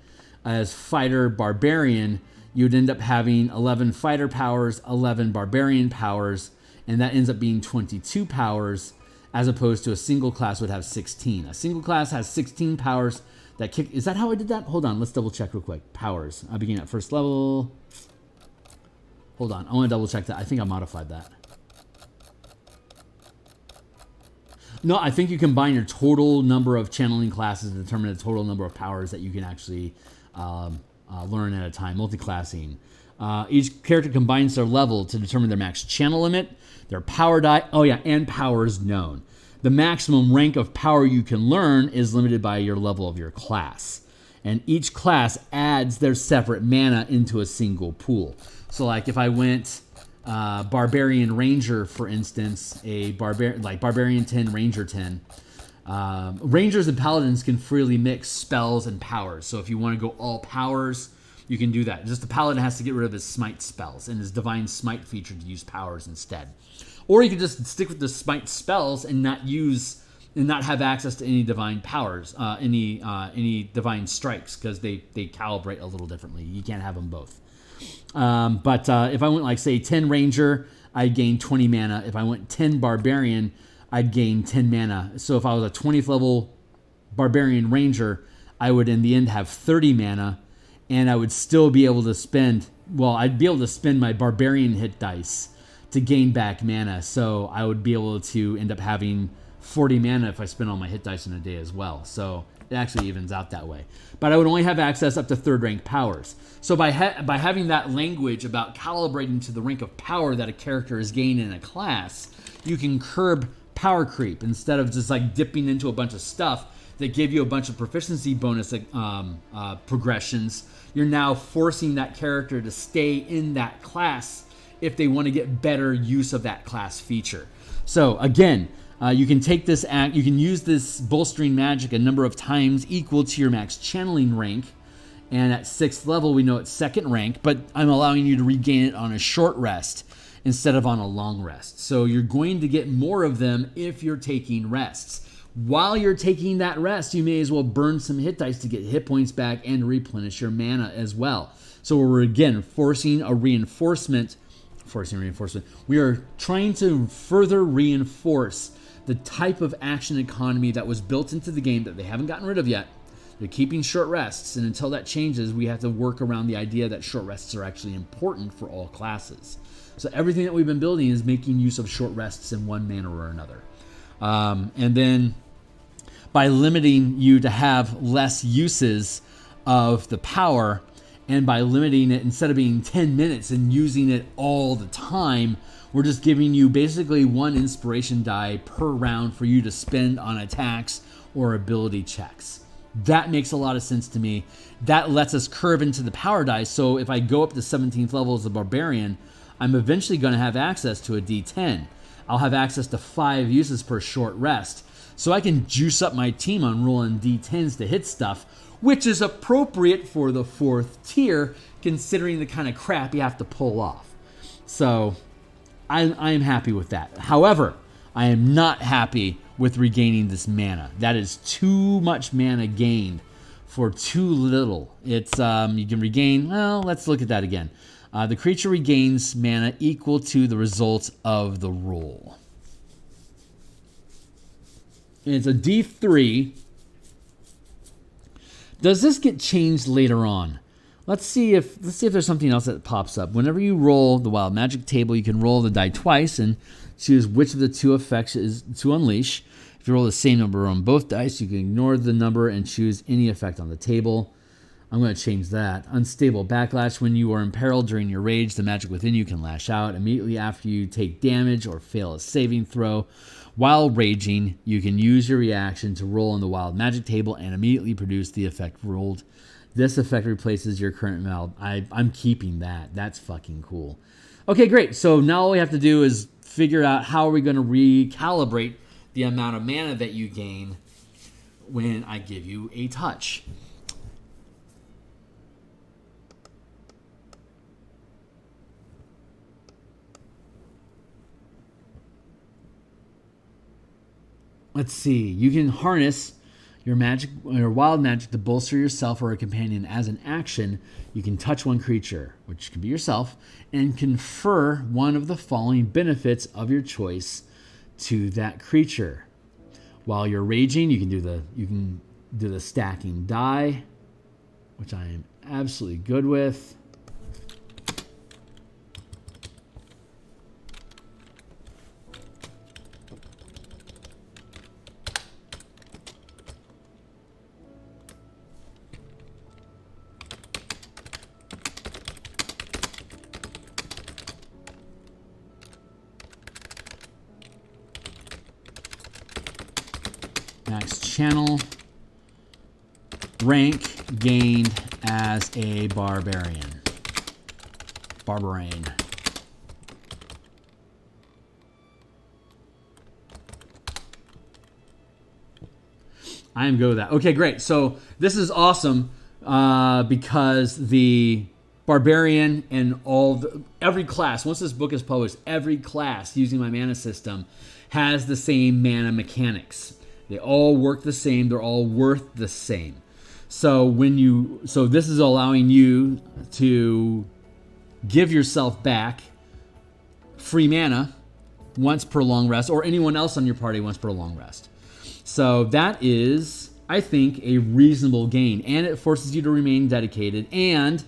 as fighter barbarian, you'd end up having 11 fighter powers, 11 barbarian powers, and that ends up being 22 powers, as opposed to a single class would have 16. A single class has 16 powers that kick. Is that how I did that? Hold on, let's double check real quick. Powers. I begin at 1st level. Hold on, I want to double check that. I think I modified that. No, I think you combine your total number of channeling classes to determine the total number of powers that you can actually learn at a time. Multi-classing. Each character combines their level to determine their max channel limit, their power die, and powers known. The maximum rank of power you can learn is limited by your level of your class. And each class adds their separate mana into a single pool. So like if I went Barbarian Ranger, for instance, Barbarian 10, Ranger 10, Rangers and Paladins can freely mix spells and powers. So if you want to go all powers, you can do that. Just the Paladin has to get rid of his Smite spells and his Divine Smite feature to use powers instead. Or you could just stick with the Smite spells and not have access to any divine powers, any divine strikes, because they calibrate a little differently. You can't have them both. But if I went like say 10 Ranger, I'd gain 20 mana. If I went 10 Barbarian, I'd gain 10 mana. So if I was a 20th level Barbarian Ranger, I would in the end have 30 mana, and I would still be able to I'd be able to spend my Barbarian hit dice to gain back mana. So I would be able to end up having 40 mana if I spend all my hit dice in a day as well. So it actually evens out that way. But I would only have access up to 3rd rank powers. So by having that language about calibrating to the rank of power that a character is gaining in a class, you can curb power creep instead of just like dipping into a bunch of stuff that give you a bunch of proficiency bonus progressions. You're now forcing that character to stay in that class if they want to get better use of that class feature. So again, you can take this you can use this bolstering magic a number of times equal to your max channeling rank. And at 6th level, we know it's 2nd rank, but I'm allowing you to regain it on a short rest instead of on a long rest. So you're going to get more of them if you're taking rests. While you're taking that rest, you may as well burn some hit dice to get hit points back and replenish your mana as well. So we're again forcing reinforcement. We are trying to further reinforce the type of action economy that was built into the game that they haven't gotten rid of yet. They're keeping short rests, and until that changes, we have to work around the idea that short rests are actually important for all classes. So everything that we've been building is making use of short rests in one manner or another. And then by limiting you to have less uses of the power, and by limiting it, instead of being 10 minutes and using it all the time, we're just giving you basically one inspiration die per round for you to spend on attacks or ability checks. That makes a lot of sense to me. That lets us curve into the power dice. So if I go up to 17th level as a Barbarian, I'm eventually going to have access to a D10. I'll have access to 5 uses per short rest. So I can juice up my team on rolling D10s to hit stuff, which is appropriate for the 4th tier, considering the kind of crap you have to pull off. So I am happy with that. However, I am not happy with regaining this mana. That is too much mana gained for too little. It's you can regain, well, let's look at that again. The creature regains mana equal to the result of the roll. And it's a D3. Does this get changed later on? Let's see if there's something else that pops up. Whenever you roll the wild magic table, you can roll the die twice and choose which of the 2 effects is to unleash. If you roll the same number on both dice, you can ignore the number and choose any effect on the table. I'm going to change that. Unstable backlash. When you are imperiled during your rage, the magic within you can lash out immediately after you take damage or fail a saving throw. While raging, you can use your reaction to roll on the wild magic table and immediately produce the effect rolled. This effect replaces your current wild. I'm keeping that. That's fucking cool. Okay, great. So now all we have to do is figure out how are we going to recalibrate the amount of mana that you gain when I give you a touch. Let's see. You can harness your magic or wild magic to bolster yourself or a companion as an action. You can touch one creature, which can be yourself, and confer one of the following benefits of your choice to that creature. While you're raging, you can do the stacking die, which I am absolutely good with. Max channel. Rank gained as a Barbarian. Barbarian. I am good with that. Okay, great. So this is awesome because the Barbarian and every class, once this book is published, every class using my mana system has the same mana mechanics. They all work the same. They're all worth the same. So this is allowing you to give yourself back free mana once per long rest, or anyone else on your party once per long rest. So that is, I think, a reasonable gain, and it forces you to remain dedicated, and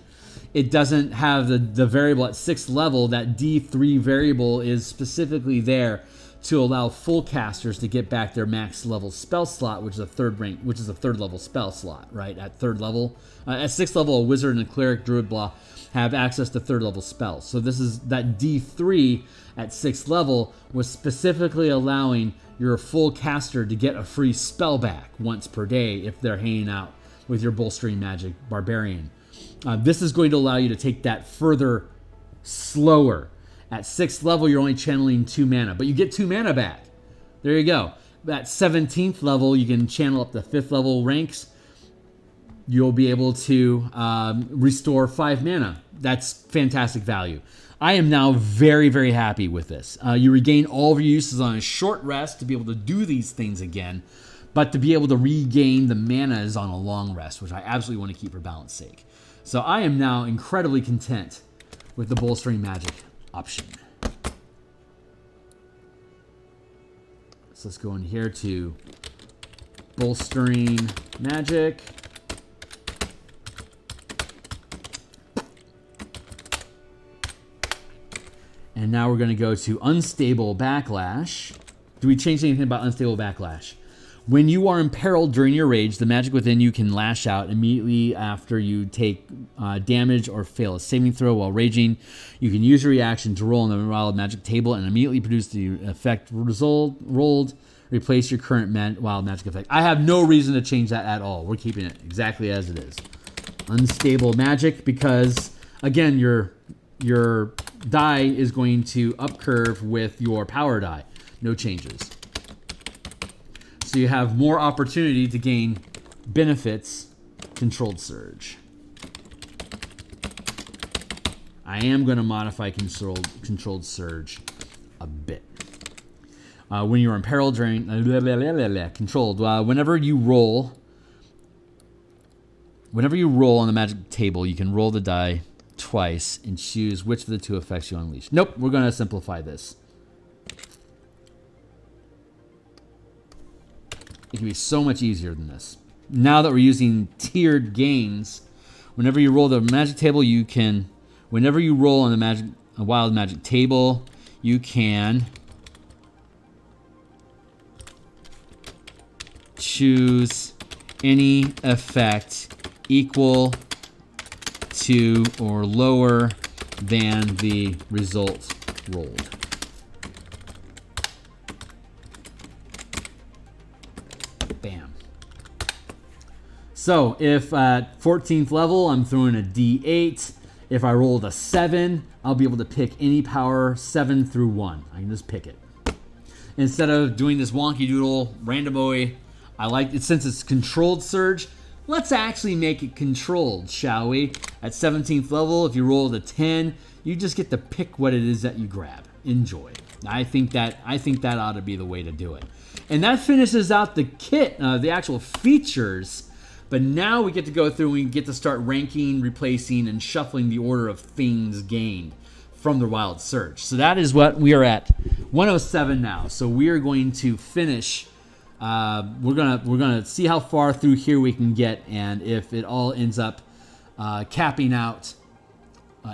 it doesn't have the variable at 6th level. That D3 variable is specifically there to allow full casters to get back their max level spell slot, which is a third level spell slot, right? At 3rd level, at 6th level, a wizard and a cleric, druid, blah, have access to 3rd level spells. So this is that D3 at 6th level was specifically allowing your full caster to get a free spell back once per day if they're hanging out with your bolstering magic Barbarian. This is going to allow you to take that further slower. At 6th level, you're only channeling 2 mana, but you get 2 mana back. There you go. At 17th level, you can channel up to 5th level ranks. You'll be able to restore 5 mana. That's fantastic value. I am now very, very happy with this. You regain all of your uses on a short rest to be able to do these things again, but to be able to regain the mana is on a long rest, which I absolutely want to keep for balance sake. So I am now incredibly content with the bolstering magic option. So let's go in here to bolstering magic. And now we're going to go to unstable backlash. Do we change anything about unstable backlash? When you are imperiled during your rage, the magic within you can lash out immediately after you take damage or fail a saving throw while raging. You can use your reaction to roll on the wild magic table and immediately produce the effect rolled. Replace your current wild magic effect. I have no reason to change that at all. We're keeping it exactly as it is. Unstable magic because, again, your die is going to upcurve with your power die. No changes. So you have more opportunity to gain benefits. Controlled surge. I am going to modify controlled surge a bit. When you're in peril during controlled, whenever you roll on the magic table, you can roll the die twice and choose which of the two effects you unleash. Nope, we're going to simplify this. It can be so much easier than this. Now that we're using tiered gains, whenever you roll the magic table, whenever you roll on the wild magic table, you can choose any effect equal to or lower than the result rolled. Bam. So if at 14th level I'm throwing a D8, if I rolled a 7, I'll be able to pick any power 7 through 1. I can just pick it. Instead of doing this wonky doodle randomoid, I like it since it's controlled surge. Let's actually make it controlled, shall we? At 17th level, if you roll a 10, you just get to pick what it is that you grab. Enjoy. I think that ought to be the way to do it. And that finishes out the kit, the actual features. But now we get to go through and we get to start ranking, replacing, and shuffling the order of things gained from the wild surge. So that is what we are at 107 now. So we are going to finish. We're gonna see how far through here we can get, and if it all ends up capping out.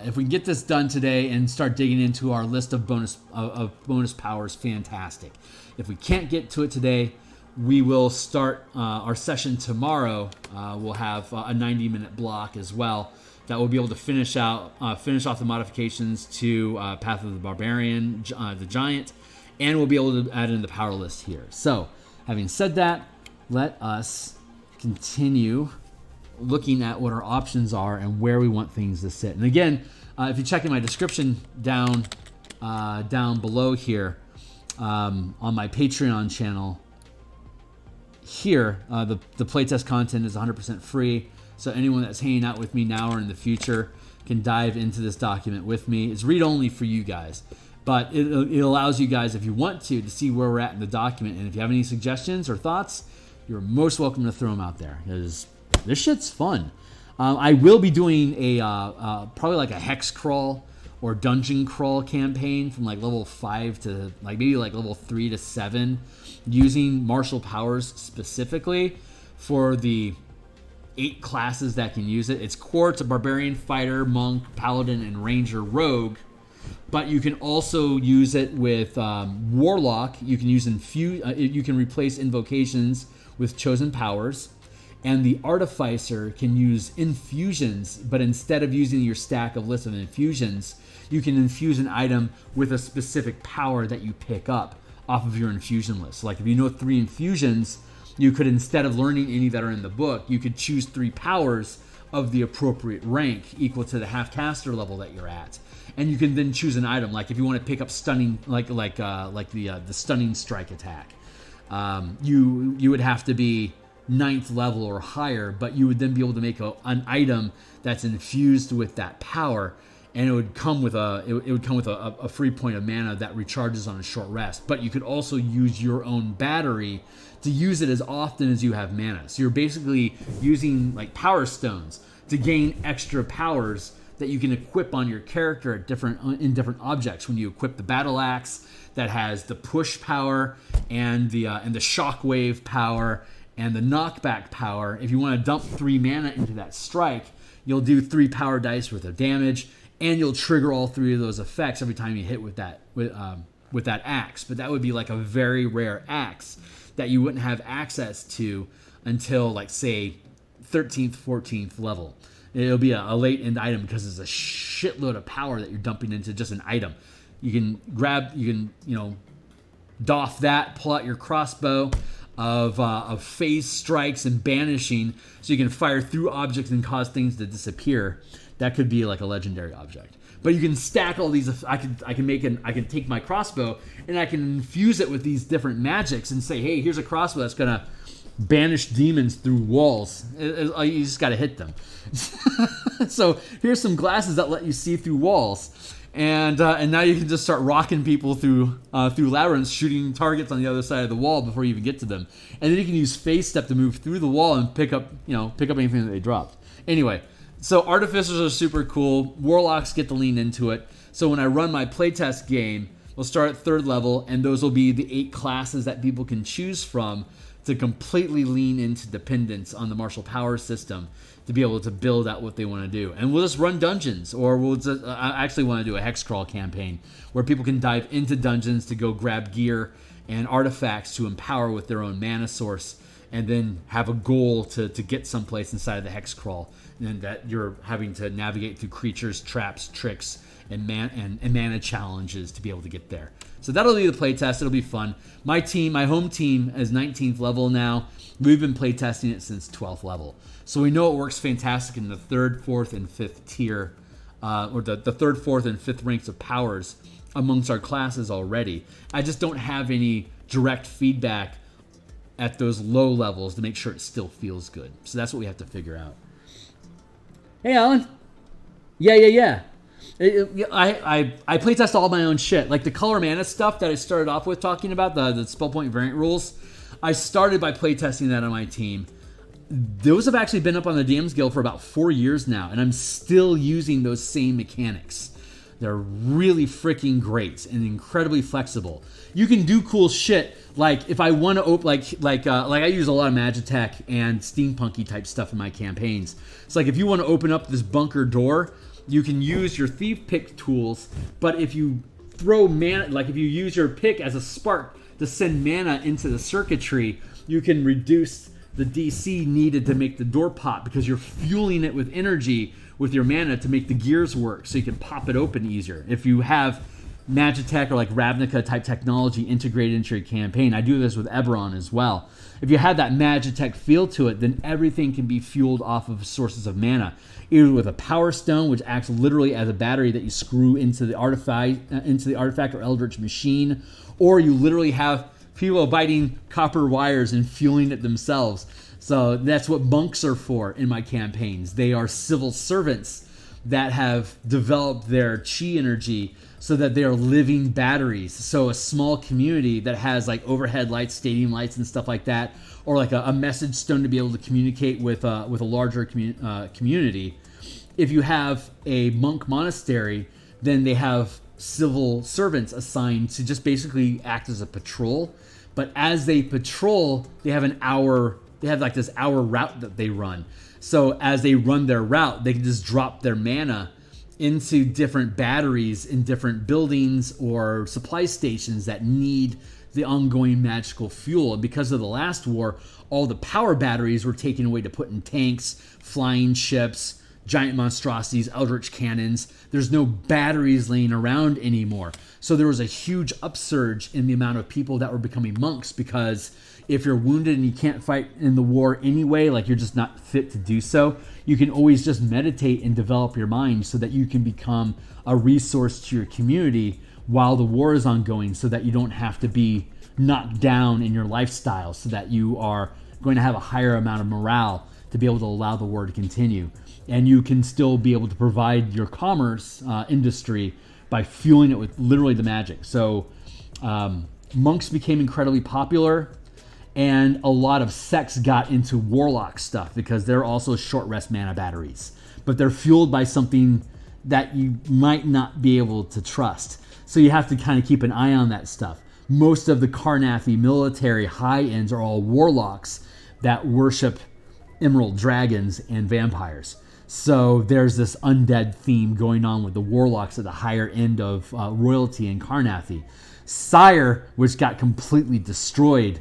If we can get this done today and start digging into our list of bonus powers, fantastic. If we can't get to it today, we will start our session tomorrow. We'll have a 90-minute block as well that we'll be able to finish off the modifications to Path of the Barbarian, the Giant, and we'll be able to add in the power list here. So, having said that, let us continue looking at what our options are and where we want things to sit. And again, if you check in my description down below here on my Patreon channel, here the playtest content is 100% free. So anyone that's hanging out with me now or in the future can dive into this document with me. It's read-only for you guys, but it allows you guys, if you want to see where we're at in the document. And if you have any suggestions or thoughts, you're most welcome to throw them out there, because this shit's fun. I will be doing a probably like a hex crawl or dungeon crawl campaign from like level 5 to maybe level 3 to 7, using martial powers specifically for the 8 classes that can use it. It's core to Barbarian, Fighter, Monk, Paladin, and Ranger, Rogue. But you can also use it with Warlock. You can use you can replace invocations with chosen powers. And the artificer can use infusions, but instead of using your stack of list of infusions, you can infuse an item with a specific power that you pick up off of your infusion list. Like if you know 3 infusions, you could, instead of learning any that are in the book, you could choose 3 powers of the appropriate rank equal to the half-caster level that you're at. And you can then choose an item, like if you want to pick up stunning, like the stunning strike attack. You would have to be 9th level or higher, but you would then be able to make an item that's infused with that power, and it would come with a free point of mana that recharges on a short rest. But you could also use your own battery to use it as often as you have mana. So you're basically using like power stones to gain extra powers that you can equip on your character at in different objects. When you equip the battle axe that has the push power and the shockwave power and the knockback power, if you want to dump 3 mana into that strike, you'll do 3 power dice worth of damage, and you'll trigger all 3 of those effects every time you hit with that axe. But that would be like a very rare axe that you wouldn't have access to until, like, say, 13th, 14th level. It'll be a late end item because it's a shitload of power that you're dumping into just an item. You can doff that, pull out your crossbow of phase strikes and banishing, so you can fire through objects and cause things to disappear. That could be like a legendary object. But you can stack all these. I can take my crossbow and I can infuse it with these different magics and say, hey, here's a crossbow that's gonna banish demons through walls. You just got to hit them. So here's some glasses that let you see through walls. And now you can just start rocking people through labyrinths, shooting targets on the other side of the wall before you even get to them. And then you can use phase step to move through the wall and pick up anything that they dropped. Anyway, so artificers are super cool. Warlocks get to lean into it. So when I run my playtest game, we'll start at 3rd level, and those will be the 8 classes that people can choose from to completely lean into dependence on the martial power system to be able to build out what they want to do. And we'll just run dungeons, or we'll just, I actually want to do a hex crawl campaign where people can dive into dungeons to go grab gear and artifacts to empower with their own mana source, and then have a goal to get someplace inside of the hex crawl, and that you're having to navigate through creatures, traps, tricks, and mana challenges to be able to get there. So that'll be the playtest. It'll be fun. My home team is 19th level now. We've been playtesting it since 12th level. So we know it works fantastic in the 3rd, 4th, and 5th tier, or the 3rd, 4th, and 5th ranks of powers amongst our classes already. I just don't have any direct feedback at those low levels to make sure it still feels good. So that's what we have to figure out. Hey, Alan. Yeah. I playtest all my own shit. Like the color mana stuff that I started off with talking about, the spell point variant rules, I started by playtesting that on my team. Those have actually been up on the DMsGuild for about 4 years now, and I'm still using those same mechanics. They're really freaking great and incredibly flexible. You can do cool shit, like if I want to open, like I use a lot of Magitech and steampunky type stuff in my campaigns. It's like if you want to open up this bunker door, you can use your thief pick tools, but if you throw mana, like if you use your pick as a spark to send mana into the circuitry, you can reduce the DC needed to make the door pop because you're fueling it with energy with your mana to make the gears work, so you can pop it open easier. If you have Magitech or like Ravnica type technology integrated into your campaign, I do this with Eberron as well. If you have that Magitech feel to it, then everything can be fueled off of sources of mana, either with a power stone, which acts literally as a battery that you screw into the artifact or eldritch machine, or you literally have people biting copper wires and fueling it themselves. So that's what monks are for in my campaigns. They are civil servants that have developed their chi energy so that they are living batteries. So a small community that has like overhead lights, stadium lights, and stuff like that, or like a message stone to be able to communicate with a larger community. If you have a monk monastery, then they have civil servants assigned to just basically act as a patrol. But as they patrol, they have like this hour route that they run. So as they run their route, they can just drop their mana into different batteries in different buildings or supply stations that need the ongoing magical fuel. And because of the last war, all the power batteries were taken away to put in tanks, flying ships, giant monstrosities, eldritch cannons. There's no batteries laying around anymore. So there was a huge upsurge in the amount of people that were becoming monks, because if you're wounded and you can't fight in the war anyway, like you're just not fit to do so, you can always just meditate and develop your mind so that you can become a resource to your community while the war is ongoing, so that you don't have to be knocked down in your lifestyle, so that you are going to have a higher amount of morale to be able to allow the war to continue. And you can still be able to provide your commerce industry by fueling it with literally the magic. So monks became incredibly popular, and a lot of sects got into warlock stuff because they're also short rest mana batteries, but they're fueled by something that you might not be able to trust. So you have to kind of keep an eye on that stuff. Most of the Carnathy military high-ends are all warlocks that worship emerald dragons and vampires. So there's this undead theme going on with the warlocks at the higher end of royalty in Carnathy. Sire, which got completely destroyed,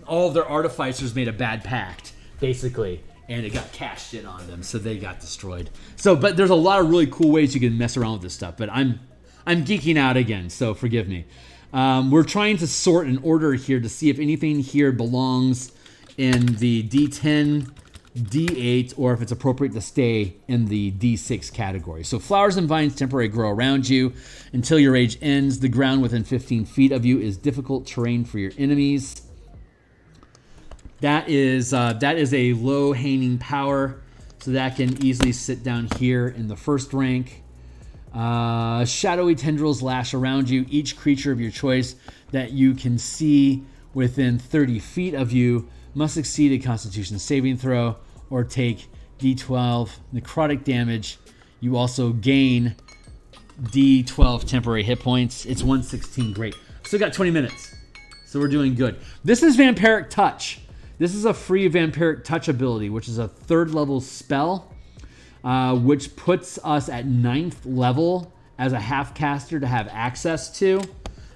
all of their artificers made a bad pact, basically, and it got cashed in on them, so they got destroyed. So, but there's a lot of really cool ways you can mess around with this stuff, but I'm geeking out again, so forgive me. We're trying to sort an order here to see if anything here belongs in the D10, D8, or if it's appropriate to stay in the D6 category. So flowers and vines temporarily grow around you until your rage ends. The ground within 15 feet of you is difficult terrain for your enemies. That is a low-hanging power, so that can easily sit down here in the first rank. Shadowy tendrils lash around you. Each creature of your choice that you can see within 30 feet of you must succeed a Constitution saving throw or take D12 necrotic damage. You also gain D12 temporary hit points. It's 116. Great. Still got 20 minutes, so we're doing good. This is Vampiric Touch. This is a free Vampiric Touch ability, which is a 3rd level spell, which puts us at 9th level as a half caster to have access to.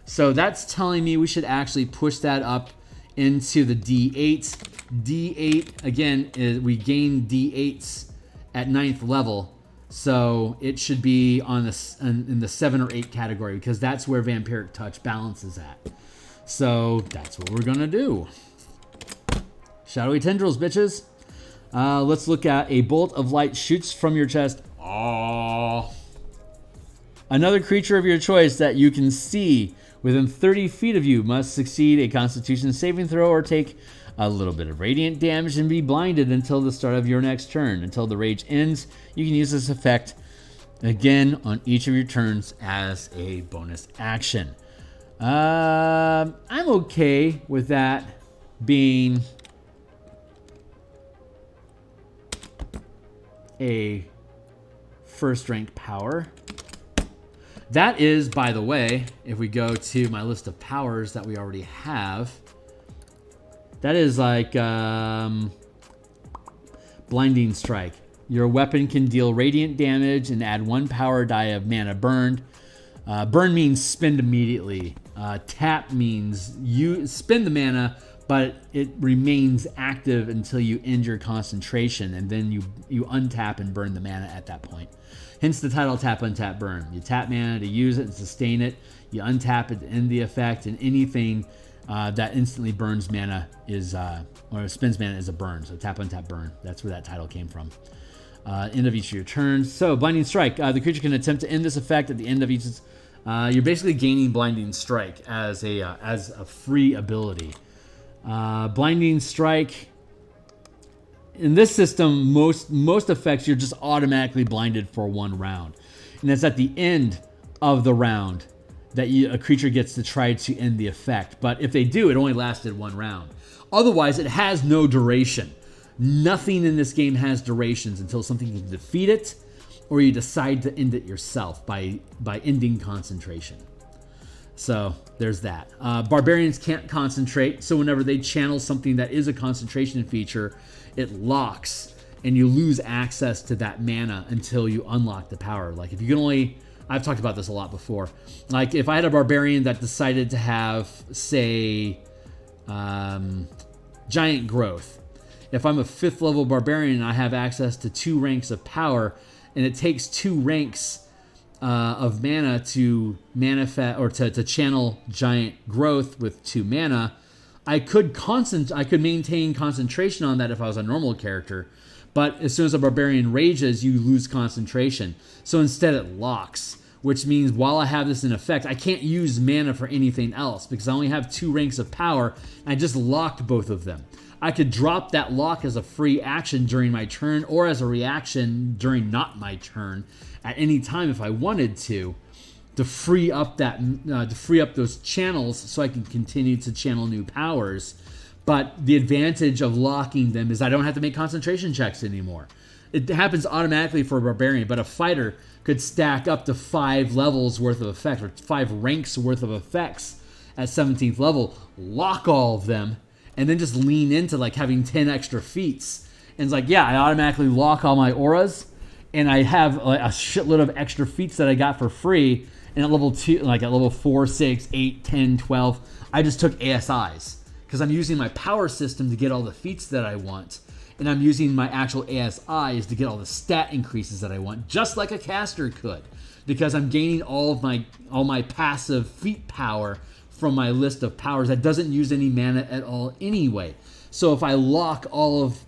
So that's telling me we should actually push that up into the D8. D8, again, we gain D8s at 9th level. So it should be on in the 7 or 8 category, because that's where Vampiric Touch balances at. So that's what we're going to do. Shadowy tendrils, bitches. Let's look at a bolt of light shoots from your chest. Aww. Another creature of your choice that you can see within 30 feet of you must succeed a Constitution saving throw or take a little bit of radiant damage and be blinded until the start of your next turn. Until the rage ends, you can use this effect again on each of your turns as a bonus action. I'm okay with that being a first rank power. That is, by the way, if we go to my list of powers that we already have, that is like Blinding Strike. Your weapon can deal radiant damage and add 1 power die of mana burned. Burn means spend immediately. Tap means you spend the mana, but it remains active until you end your concentration, and then you untap and burn the mana at that point. Hence the title Tap, Untap, Burn. You tap mana to use it and sustain it. You untap it to end the effect, and anything that instantly burns mana or spends mana is a burn. So Tap, Untap, Burn. That's where that title came from. End of each of your turns. So Blinding Strike. The creature can attempt to end this effect at the end of each. You're basically gaining Blinding Strike as a free ability. Blinding Strike. In this system, most effects you're just automatically blinded for 1 round, and it's at the end of the round that a creature gets to try to end the effect. But if they do, it only lasted 1 round. Otherwise, it has no duration. Nothing in this game has durations until something can defeat it, or you decide to end it yourself by ending concentration. So there's that. Barbarians can't concentrate, so whenever they channel something that is a concentration feature, it locks, and you lose access to that mana until you unlock the power. Like if you can only, I've talked about this a lot before. Like if I had a barbarian that decided to have, say, giant growth. If I'm a 5th level barbarian and I have access to 2 ranks of power, and it takes 2 ranks of mana to manifest or to channel giant growth with 2 mana, I could maintain concentration on that if I was a normal character, but as soon as a barbarian rages, you lose concentration. So instead it locks, which means while I have this in effect, I can't use mana for anything else because I only have 2 ranks of power, and I just locked both of them. I could drop that lock as a free action during my turn or as a reaction during not my turn at any time if I wanted to free up those channels so I can continue to channel new powers. But the advantage of locking them is I don't have to make concentration checks anymore. it happens automatically for a barbarian, but a fighter could stack up to 5 levels worth of effects, or 5 ranks worth of effects at 17th level, lock all of them, and then just lean into like having 10 extra feats. And it's like, yeah, I automatically lock all my auras, and I have like a shitload of extra feats that I got for free. And at level 2, like at level 4, 6, 8, 10, 12, I just took ASIs because I'm using my power system to get all the feats that I want. And I'm using my actual ASIs to get all the stat increases that I want, just like a caster could, because I'm gaining all my passive feat power from my list of powers that doesn't use any mana at all anyway. So if I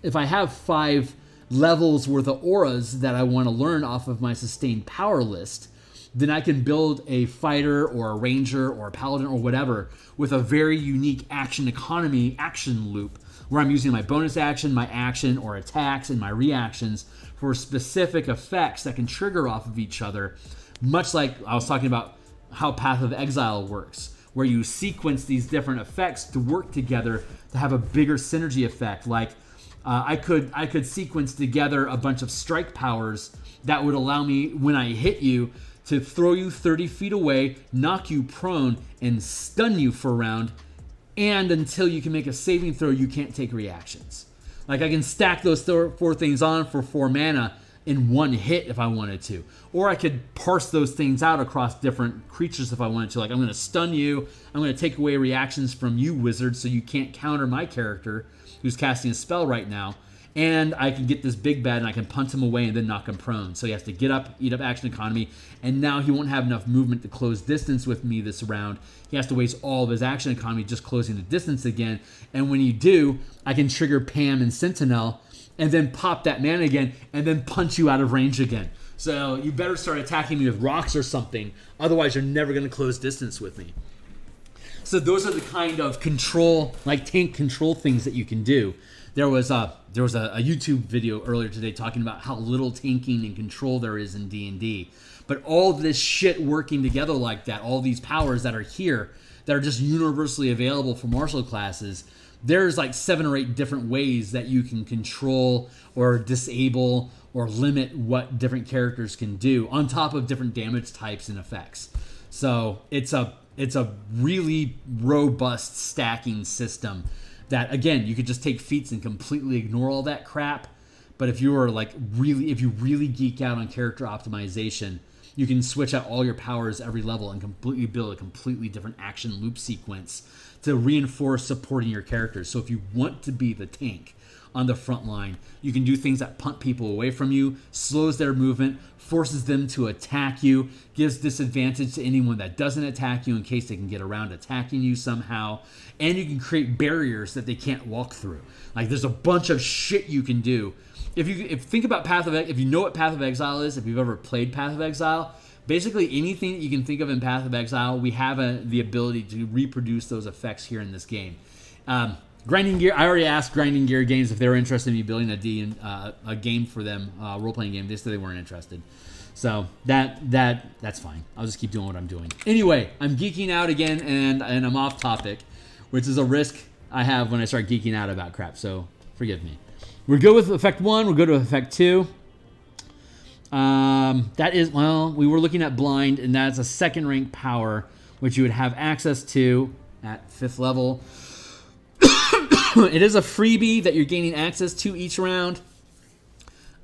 if I have 5 levels worth of auras that I want to learn off of my sustained power list, then I can build a fighter or a ranger or a paladin or whatever with a very unique action economy action loop, where I'm using my bonus action, my action, or attacks, and my reactions for specific effects that can trigger off of each other, much like I was talking about how Path of Exile works, where you sequence these different effects to work together to have a bigger synergy effect. Like I could sequence together a bunch of strike powers that would allow me, when I hit you, to throw you 30 feet away, knock you prone, and stun you for a round, and until you can make a saving throw, you can't take reactions. Like I can stack those 4 things on for 4 mana in one hit if I wanted to. Or I could parse those things out across different creatures if I wanted to. Like I'm going to stun you, I'm going to take away reactions from you, wizard, so you can't counter my character who's casting a spell right now. And I can get this big bad and I can punt him away and then knock him prone. So he has to get up, eat up action economy, and now he won't have enough movement to close distance with me this round. He has to waste all of his action economy just closing the distance again. And when you do, I can trigger Pam and Sentinel and then pop that mana again and then punch you out of range again. So you better start attacking me with rocks or something. Otherwise, you're never going to close distance with me. So those are the kind of control, like tank control things that you can do. There was a YouTube video earlier today talking about how little tanking and control there is in D&D. But all this shit working together like that, all these powers that are here, that are just universally available for martial classes, there's like 7 or 8 different ways that you can control or disable or limit what different characters can do, on top of different damage types and effects. So it's a really robust stacking system that, again, you could just take feats and completely ignore all that crap. But if you really geek out on character optimization, you can switch out all your powers every level and completely build a completely different action loop sequence to reinforce supporting your characters. So if you want to be the tank on the front line, you can do things that punt people away from you, slows their movement, forces them to attack you, gives disadvantage to anyone that doesn't attack you in case they can get around attacking you somehow, and you can create barriers that they can't walk through. Like there's a bunch of shit you can do. If you think about if you know what Path of Exile is, if you've ever played Path of Exile, basically anything that you can think of in Path of Exile, we have the ability to reproduce those effects here in this game. Grinding Gear, I already asked Grinding Gear Games if they were interested in me building a game for them, role-playing game. They said they weren't interested. So that's fine. I'll just keep doing what I'm doing. Anyway, I'm geeking out again, and I'm off topic, which is a risk I have when I start geeking out about crap, so forgive me. We're good with Effect 1. We're good with Effect 2. That is, well, we were looking at Blind, and that's a second rank power, which you would have access to at 5th level. It is a freebie that you're gaining access to each round.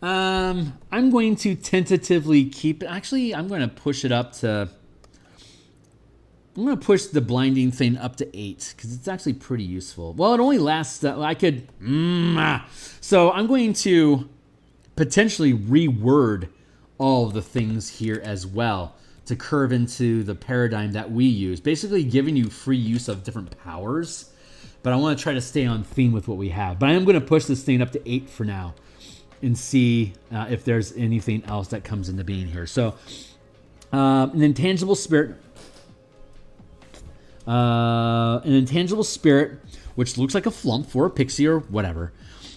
I'm going to tentatively keep it. Actually, I'm going to push it up to... I'm going to push the blinding thing up to 8 because it's actually pretty useful. Well, it only lasts... I could... So I'm going to potentially reword all of the things here as well to curve into the paradigm that we use. Basically giving you free use of different powers. But I want to try to stay on theme with what we have. But I am going to push this thing up to 8 for now and see if there's anything else that comes into being here. So, an intangible spirit. Which looks like a flump for a pixie or whatever,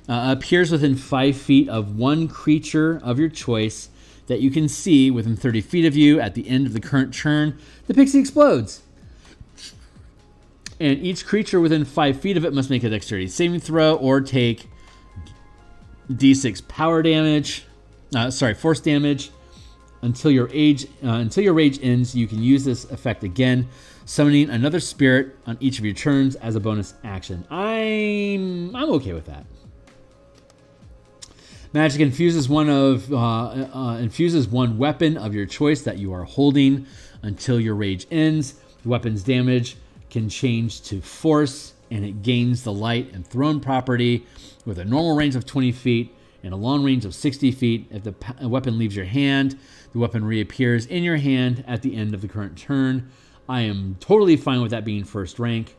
appears within 5 feet of one creature of your choice that you can see within 30 feet of you at the end of the current turn. The pixie explodes. And each creature within 5 feet of it must make a dexterity saving throw or take D6 power damage. force damage. Until your rage ends, you can use this effect again, summoning another spirit on each of your turns as a bonus action. I'm okay with that. Magic infuses one weapon of your choice that you are holding until your rage ends. The weapon's damage can change to force, and it gains the light and thrown property with a normal range of 20 feet and a long range of 60 feet. If the weapon leaves your hand, the weapon reappears in your hand at the end of the current turn. I am totally fine with that being first rank.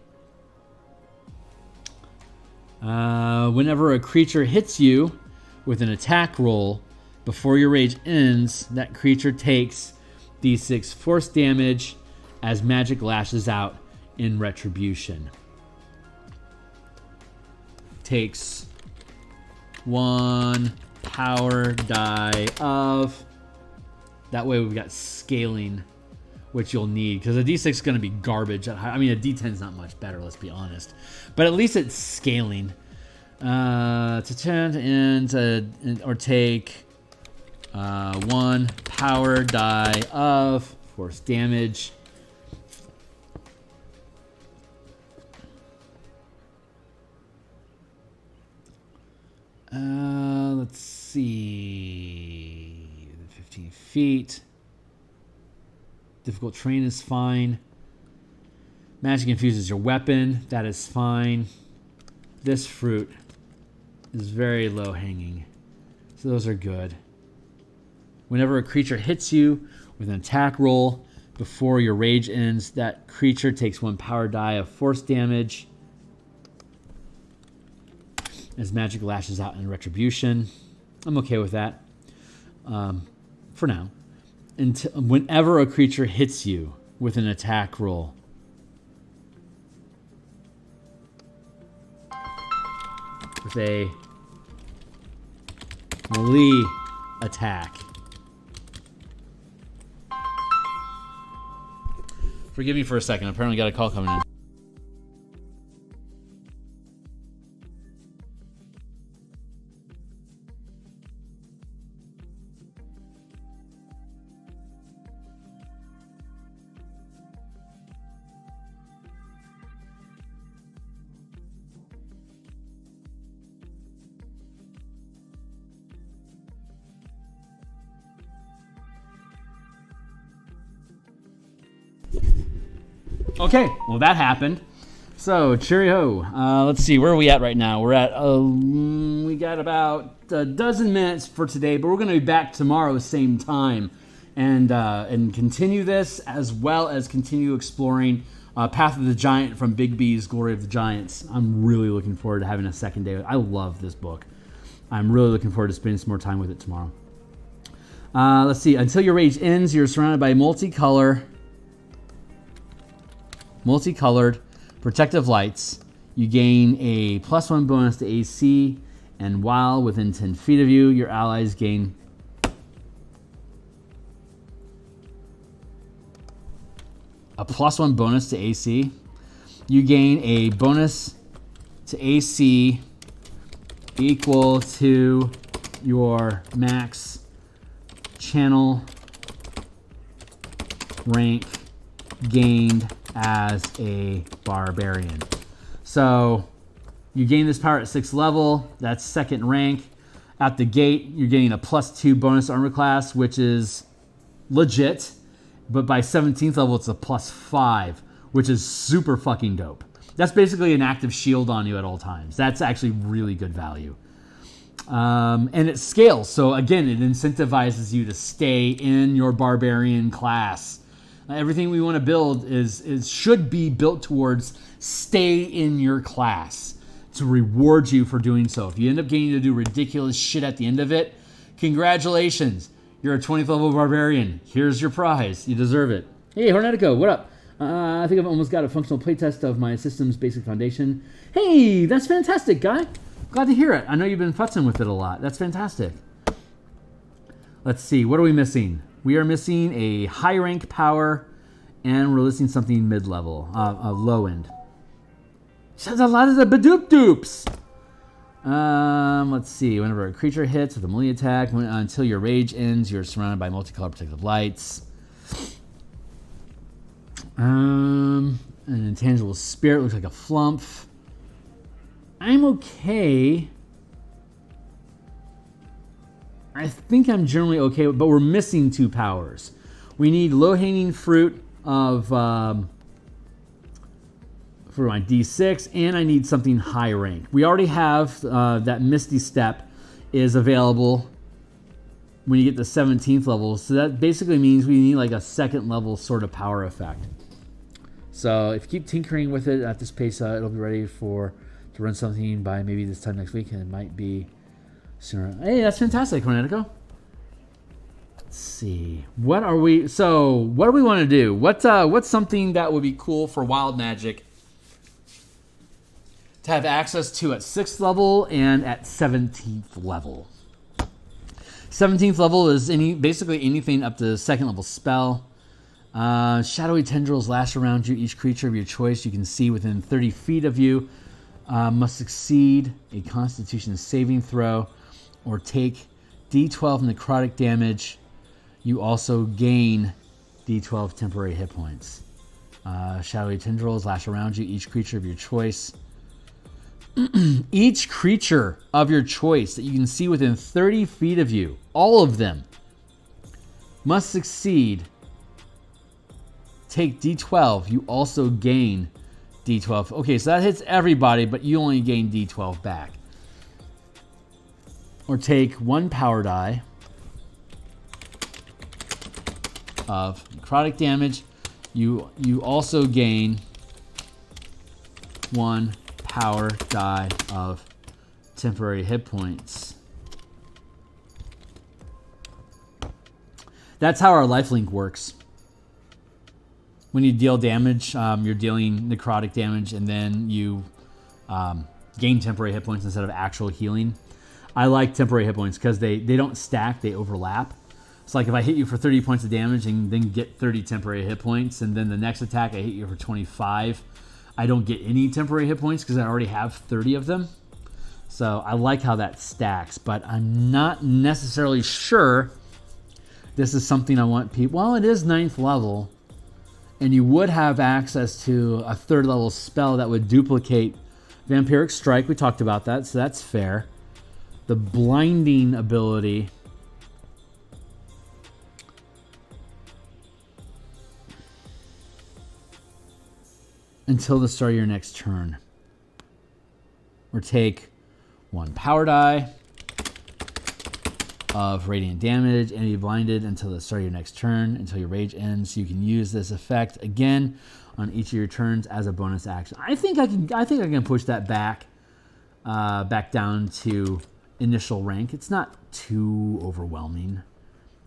Whenever a creature hits you with an attack roll before your rage ends, that creature takes d6 force damage as magic lashes out in retribution. Takes 1 power die of. That way we've got scaling, which you'll need, because a d6 is going to be garbage. I mean, a d10 is not much better, let's be honest. But at least it's scaling. To 10 or take 1 power die of force damage. Let's see. 15 feet. Difficult terrain is fine. Magic infuses your weapon. That is fine. This fruit is very low hanging. So those are good. Whenever a creature hits you with an attack roll before your rage ends, that creature takes 1 power die of force damage as magic lashes out in retribution. I'm okay with that for now. Whenever a creature hits you with an attack roll, with a melee attack, forgive me for a second. Apparently got a call coming in. Okay, well that happened. So, cheerio. Let's see, where are we at right now? We're at, we got about a dozen minutes for today, but we're going to be back tomorrow same time and continue this, as well as continue exploring Path of the Giant from Big B's Glory of the Giants. I'm really looking forward to having a second day. I love this book. I'm really looking forward to spending some more time with it tomorrow. Let's see, until your rage ends, you're surrounded by multicolored protective lights. You gain a +1 bonus to AC, and while within 10 feet of you, your allies gain a +1 bonus to AC. You gain a bonus to AC equal to your max channel rank gained as a barbarian. So you gain this power at 6th level. That's 2nd rank. At the gate, you're getting a +2 bonus armor class, which is legit. But by 17th level, it's a +5, which is super fucking dope. That's basically an active shield on you at all times. That's actually really good value. And it scales. So again, it incentivizes you to stay in your barbarian class. Everything we want to build should be built towards stay in your class to reward you for doing so. If you end up getting to do ridiculous shit at the end of it, congratulations. You're a 20th level barbarian. Here's your prize. You deserve it. Hey, Hornetico, what up? I think I've almost got a functional playtest of my system's basic foundation. Hey, that's fantastic, guy. Glad to hear it. I know you've been futzing with it a lot. That's fantastic. Let's see. What are we missing? We are missing a high rank power, and we're missing something mid-level, low end. That's a lot of the badoop doops. Let's see. Whenever a creature hits with a melee attack, until your rage ends, you're surrounded by multicolored protective lights. An intangible spirit looks like a flump. I'm okay. I think I'm generally okay, but we're missing 2 powers. We need low-hanging fruit of for my D6, and I need something high rank. We already have that Misty Step is available when you get the 17th level, so that basically means we need like a 2nd level sort of power effect. So if you keep tinkering with it at this pace, it'll be ready to run something by maybe this time next week, and it might be sooner. Hey, that's fantastic, Cornetico. Let's see. What do we want to do? What's something that would be cool for Wild Magic to have access to at 6th level and at 17th level? 17th level is basically anything up to 2nd level spell. Shadowy tendrils lash around you. Each creature of your choice you can see within 30 feet of you must succeed a Constitution saving throw or take D12 necrotic damage. You also gain D12 temporary hit points. Shadowy tendrils lash around you. Each creature of your choice. Each creature of your choice that you can see within 30 feet of you, all of them, must succeed. Take D12. You also gain D12. Okay, so that hits everybody, but you only gain D12 back. Or take 1 power die of necrotic damage. You also gain 1 power die of temporary hit points. That's how our lifelink works. When you deal damage, you're dealing necrotic damage, and then you gain temporary hit points instead of actual healing. I like temporary hit points because they don't stack, they overlap. It's like if I hit you for 30 points of damage and then get 30 temporary hit points, and then the next attack I hit you for 25, I don't get any temporary hit points because I already have 30 of them. So I like how that stacks, but I'm not necessarily sure this is something I want people... Well, it is 9th level, and you would have access to a 3rd level spell that would duplicate Vampiric Strike. We talked about that, so that's fair. The blinding ability... until the start of your next turn. Or take 1 power die of radiant damage and be blinded until the start of your next turn, until your rage ends. You can use this effect again on each of your turns as a bonus action. I think I can push that back down to initial rank. It's not too overwhelming.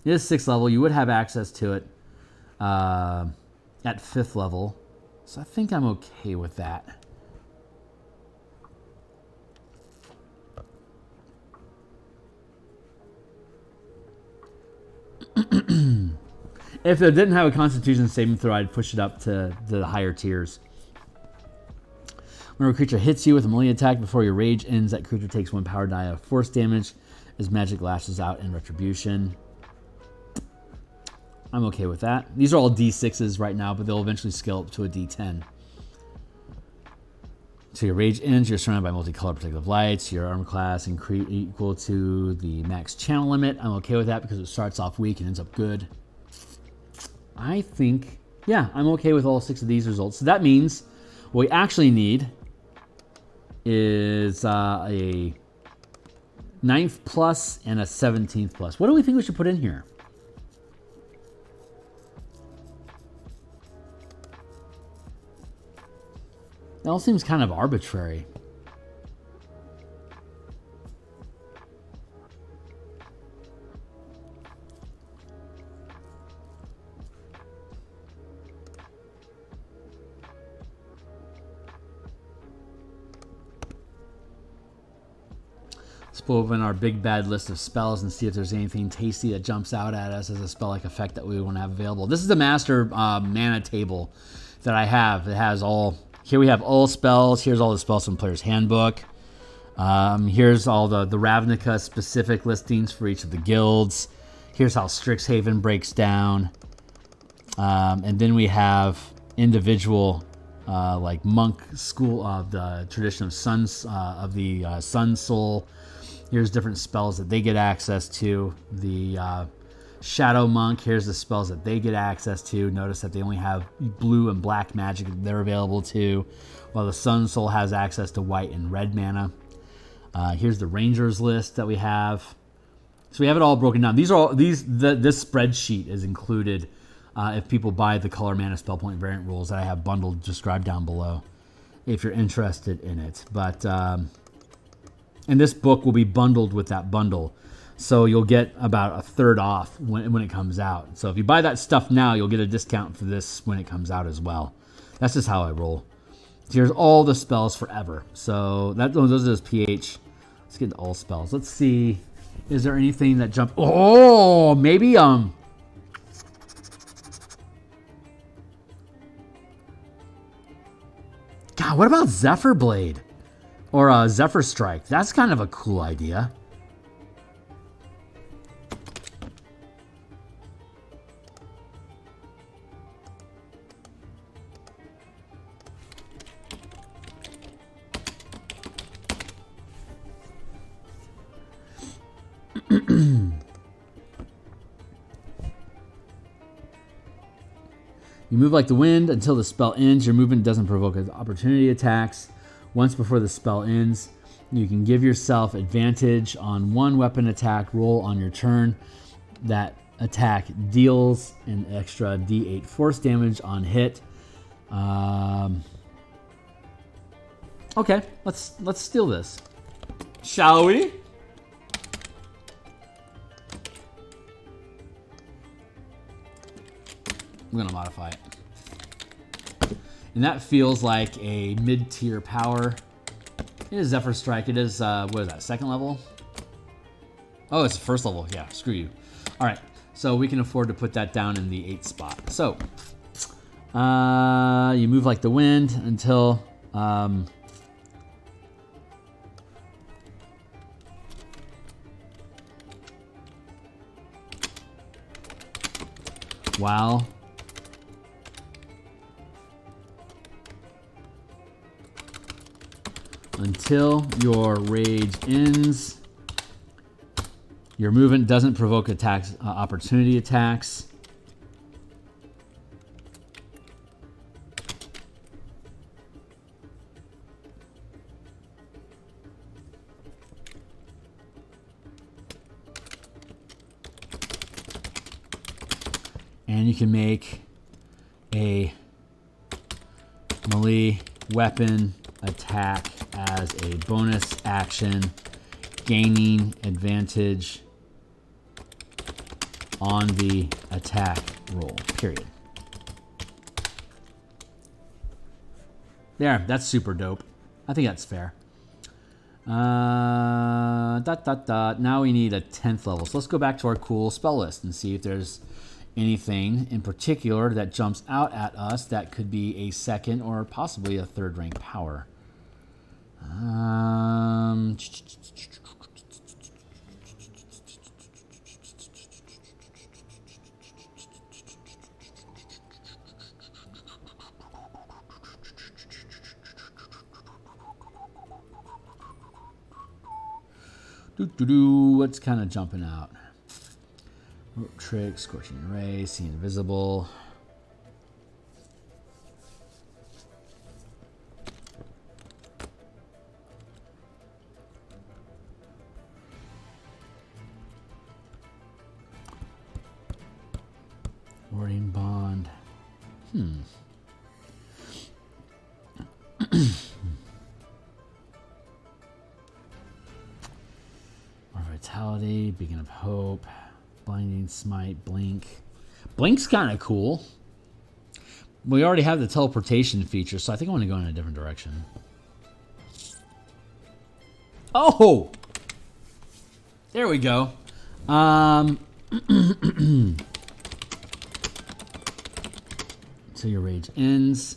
It is 6th level. You would have access to it at 5th level. So I think I'm okay with that. If it didn't have a Constitution saving throw, I'd push it up to the higher tiers. Whenever a creature hits you with a melee attack before your rage ends, that creature takes 1 power die of force damage as magic lashes out in retribution. I'm okay with that. These are all D6s right now, but they'll eventually scale up to a D10. So your rage ends, you're surrounded by multicolored protective lights, your armor class equal to the max channel limit. I'm okay with that because it starts off weak and ends up good. I think, yeah, I'm okay with all 6 of these results. So that means what we actually need is a 9th plus and a 17th plus. What do we think we should put in here? That all seems kind of arbitrary. Let's pull open our big bad list of spells and see if there's anything tasty that jumps out at us as a spell-like effect that we want to have available. This is the master mana table that I have. It has all... Here we have all spells. Here's all the spells from Player's Handbook. Here's all the Ravnica specific listings for each of the guilds. Here's how Strixhaven breaks down. And then we have individual like monk school of the tradition of Sun Soul. Here's different spells that they get access to. The Shadow Monk, here's the spells that they get access to. Notice that they only have blue and black magic that they're available to, while the Sun Soul has access to white and red mana. Here's the Rangers list that we have. So we have it all broken down. These are all this spreadsheet is included if people buy the color mana spell point variant rules that I have bundled, described down below, if you're interested in it. But and this book will be bundled with that bundle, so you'll get about a third off when it comes out. So if you buy that stuff now, you'll get a discount for this when it comes out as well. That's just how I roll. Here's all the spells forever. So those are those PH. Let's get into all spells. Let's see. Is there anything that jump? Oh, maybe God, what about Zephyr Blade or Zephyr Strike? That's kind of a cool idea. You move like the wind until the spell ends. Your movement doesn't provoke opportunity attacks. Once before the spell ends, you can give yourself advantage on one weapon attack roll on your turn. That attack deals an extra D8 force damage on hit. Okay, let's steal this. Shall we? I'm going to modify it. And that feels like a mid-tier power. It is Zephyr Strike. It is, what is that, second level? Oh, it's first level. Yeah, screw you. All right, so we can afford to put that down in the 8th spot. So, you move like the wind until... while until your rage ends, your movement doesn't provoke attacks, opportunity attacks. And you can make a melee weapon attack as a bonus action, gaining advantage on the attack roll, period. There, that's super dope. I think that's fair. Now we need a 10th level. So let's go back to our cool spell list and see if there's anything in particular that jumps out at us that could be a second or possibly a third rank power. What's kind of jumping out? Rope trick, scorching ray, see invisible. Warding bond. More vitality, beacon of hope. Blinding Smite, Blink. Blink's kind of cool. We already have the teleportation feature, so I think I want to go in a different direction. Oh! There we go. So your rage ends.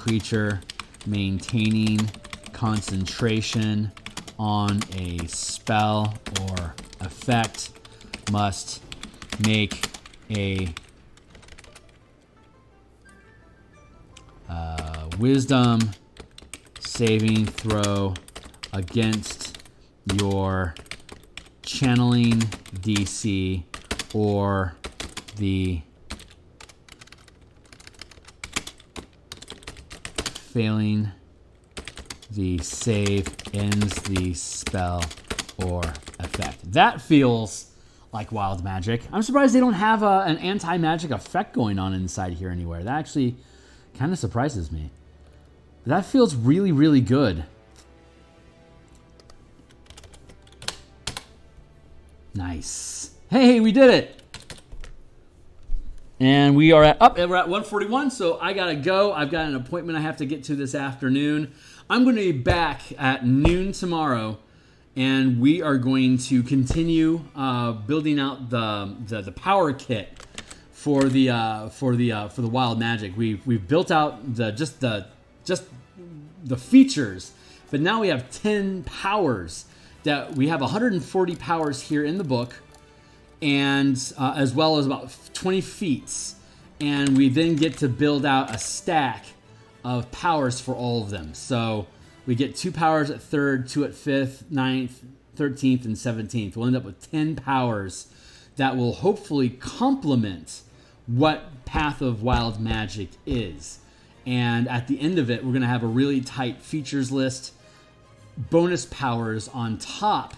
creature maintaining concentration on a spell or effect must make a wisdom saving throw against your channeling DC, or the failing the save ends the spell or effect. That feels like wild magic. I'm surprised they don't have an anti-magic effect going on inside here anywhere. That actually kind of surprises me. That feels really, really good. Nice. Hey, we did it. And we are at 141, so I gotta go. I've got an appointment I have to get to this afternoon. I'm going to be back at noon tomorrow, and we are going to continue building out the power kit for the wild magic. We've built out just the features, but now we have 10 powers. That we have 140 powers here in the book, and as well as about 20 feats, and we then get to build out a stack of powers for all of them. So we get 2 powers at 3rd, 2 at 5th, 9th, 13th, and 17th. We'll end up with 10 powers that will hopefully complement what Path of Wild Magic is. And at the end of it, we're going to have a really tight features list, bonus powers on top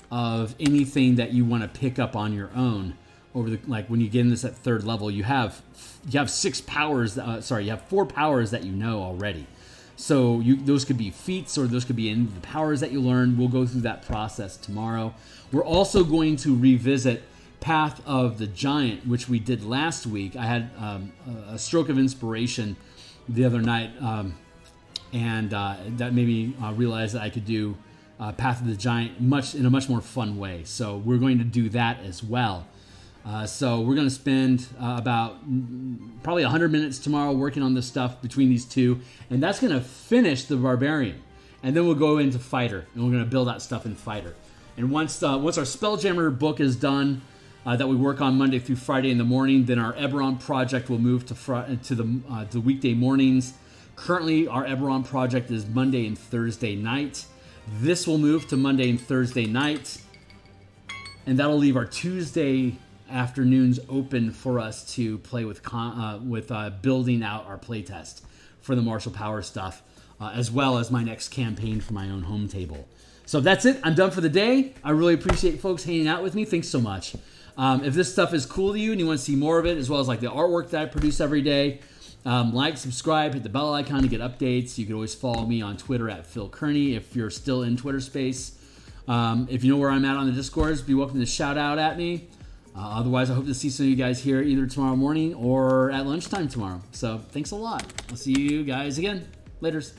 of anything that you want to pick up on your own. Over the, like when you get in this at 3rd level, you have 6 powers. You have 4 powers that you know already. So those could be feats, or those could be in the powers that you learn. We'll go through that process tomorrow. We're also going to revisit Path of the Giant, which we did last week. I had a stroke of inspiration the other night, and that made me realize that I could do Path of the Giant in a much more fun way. So we're going to do that as well. So we're going to spend about probably 100 minutes tomorrow working on this stuff between these two, and that's going to finish the Barbarian. And then we'll go into Fighter, and we're going to build out stuff in Fighter. And once our Spelljammer book is done, that we work on Monday through Friday in the morning, then our Eberron project will move to the weekday mornings. Currently, our Eberron project is Monday and Thursday night. This will move to Monday and Thursday night, and that'll leave our Tuesday afternoons open for us to play with building out our playtest for the martial power stuff, as well as my next campaign for my own home table. So that's it. I'm done for the day. I really appreciate folks hanging out with me. Thanks so much. If this stuff is cool to you and you want to see more of it, as well as like the artwork that I produce every day, like, subscribe, hit the bell icon to get updates. You can always follow me on Twitter at Phil Kearney if you're still in Twitter space. If you know where I'm at on the Discords, be welcome to shout out at me. Otherwise, I hope to see some of you guys here either tomorrow morning or at lunchtime tomorrow. So thanks a lot. I'll see you guys again. Laters.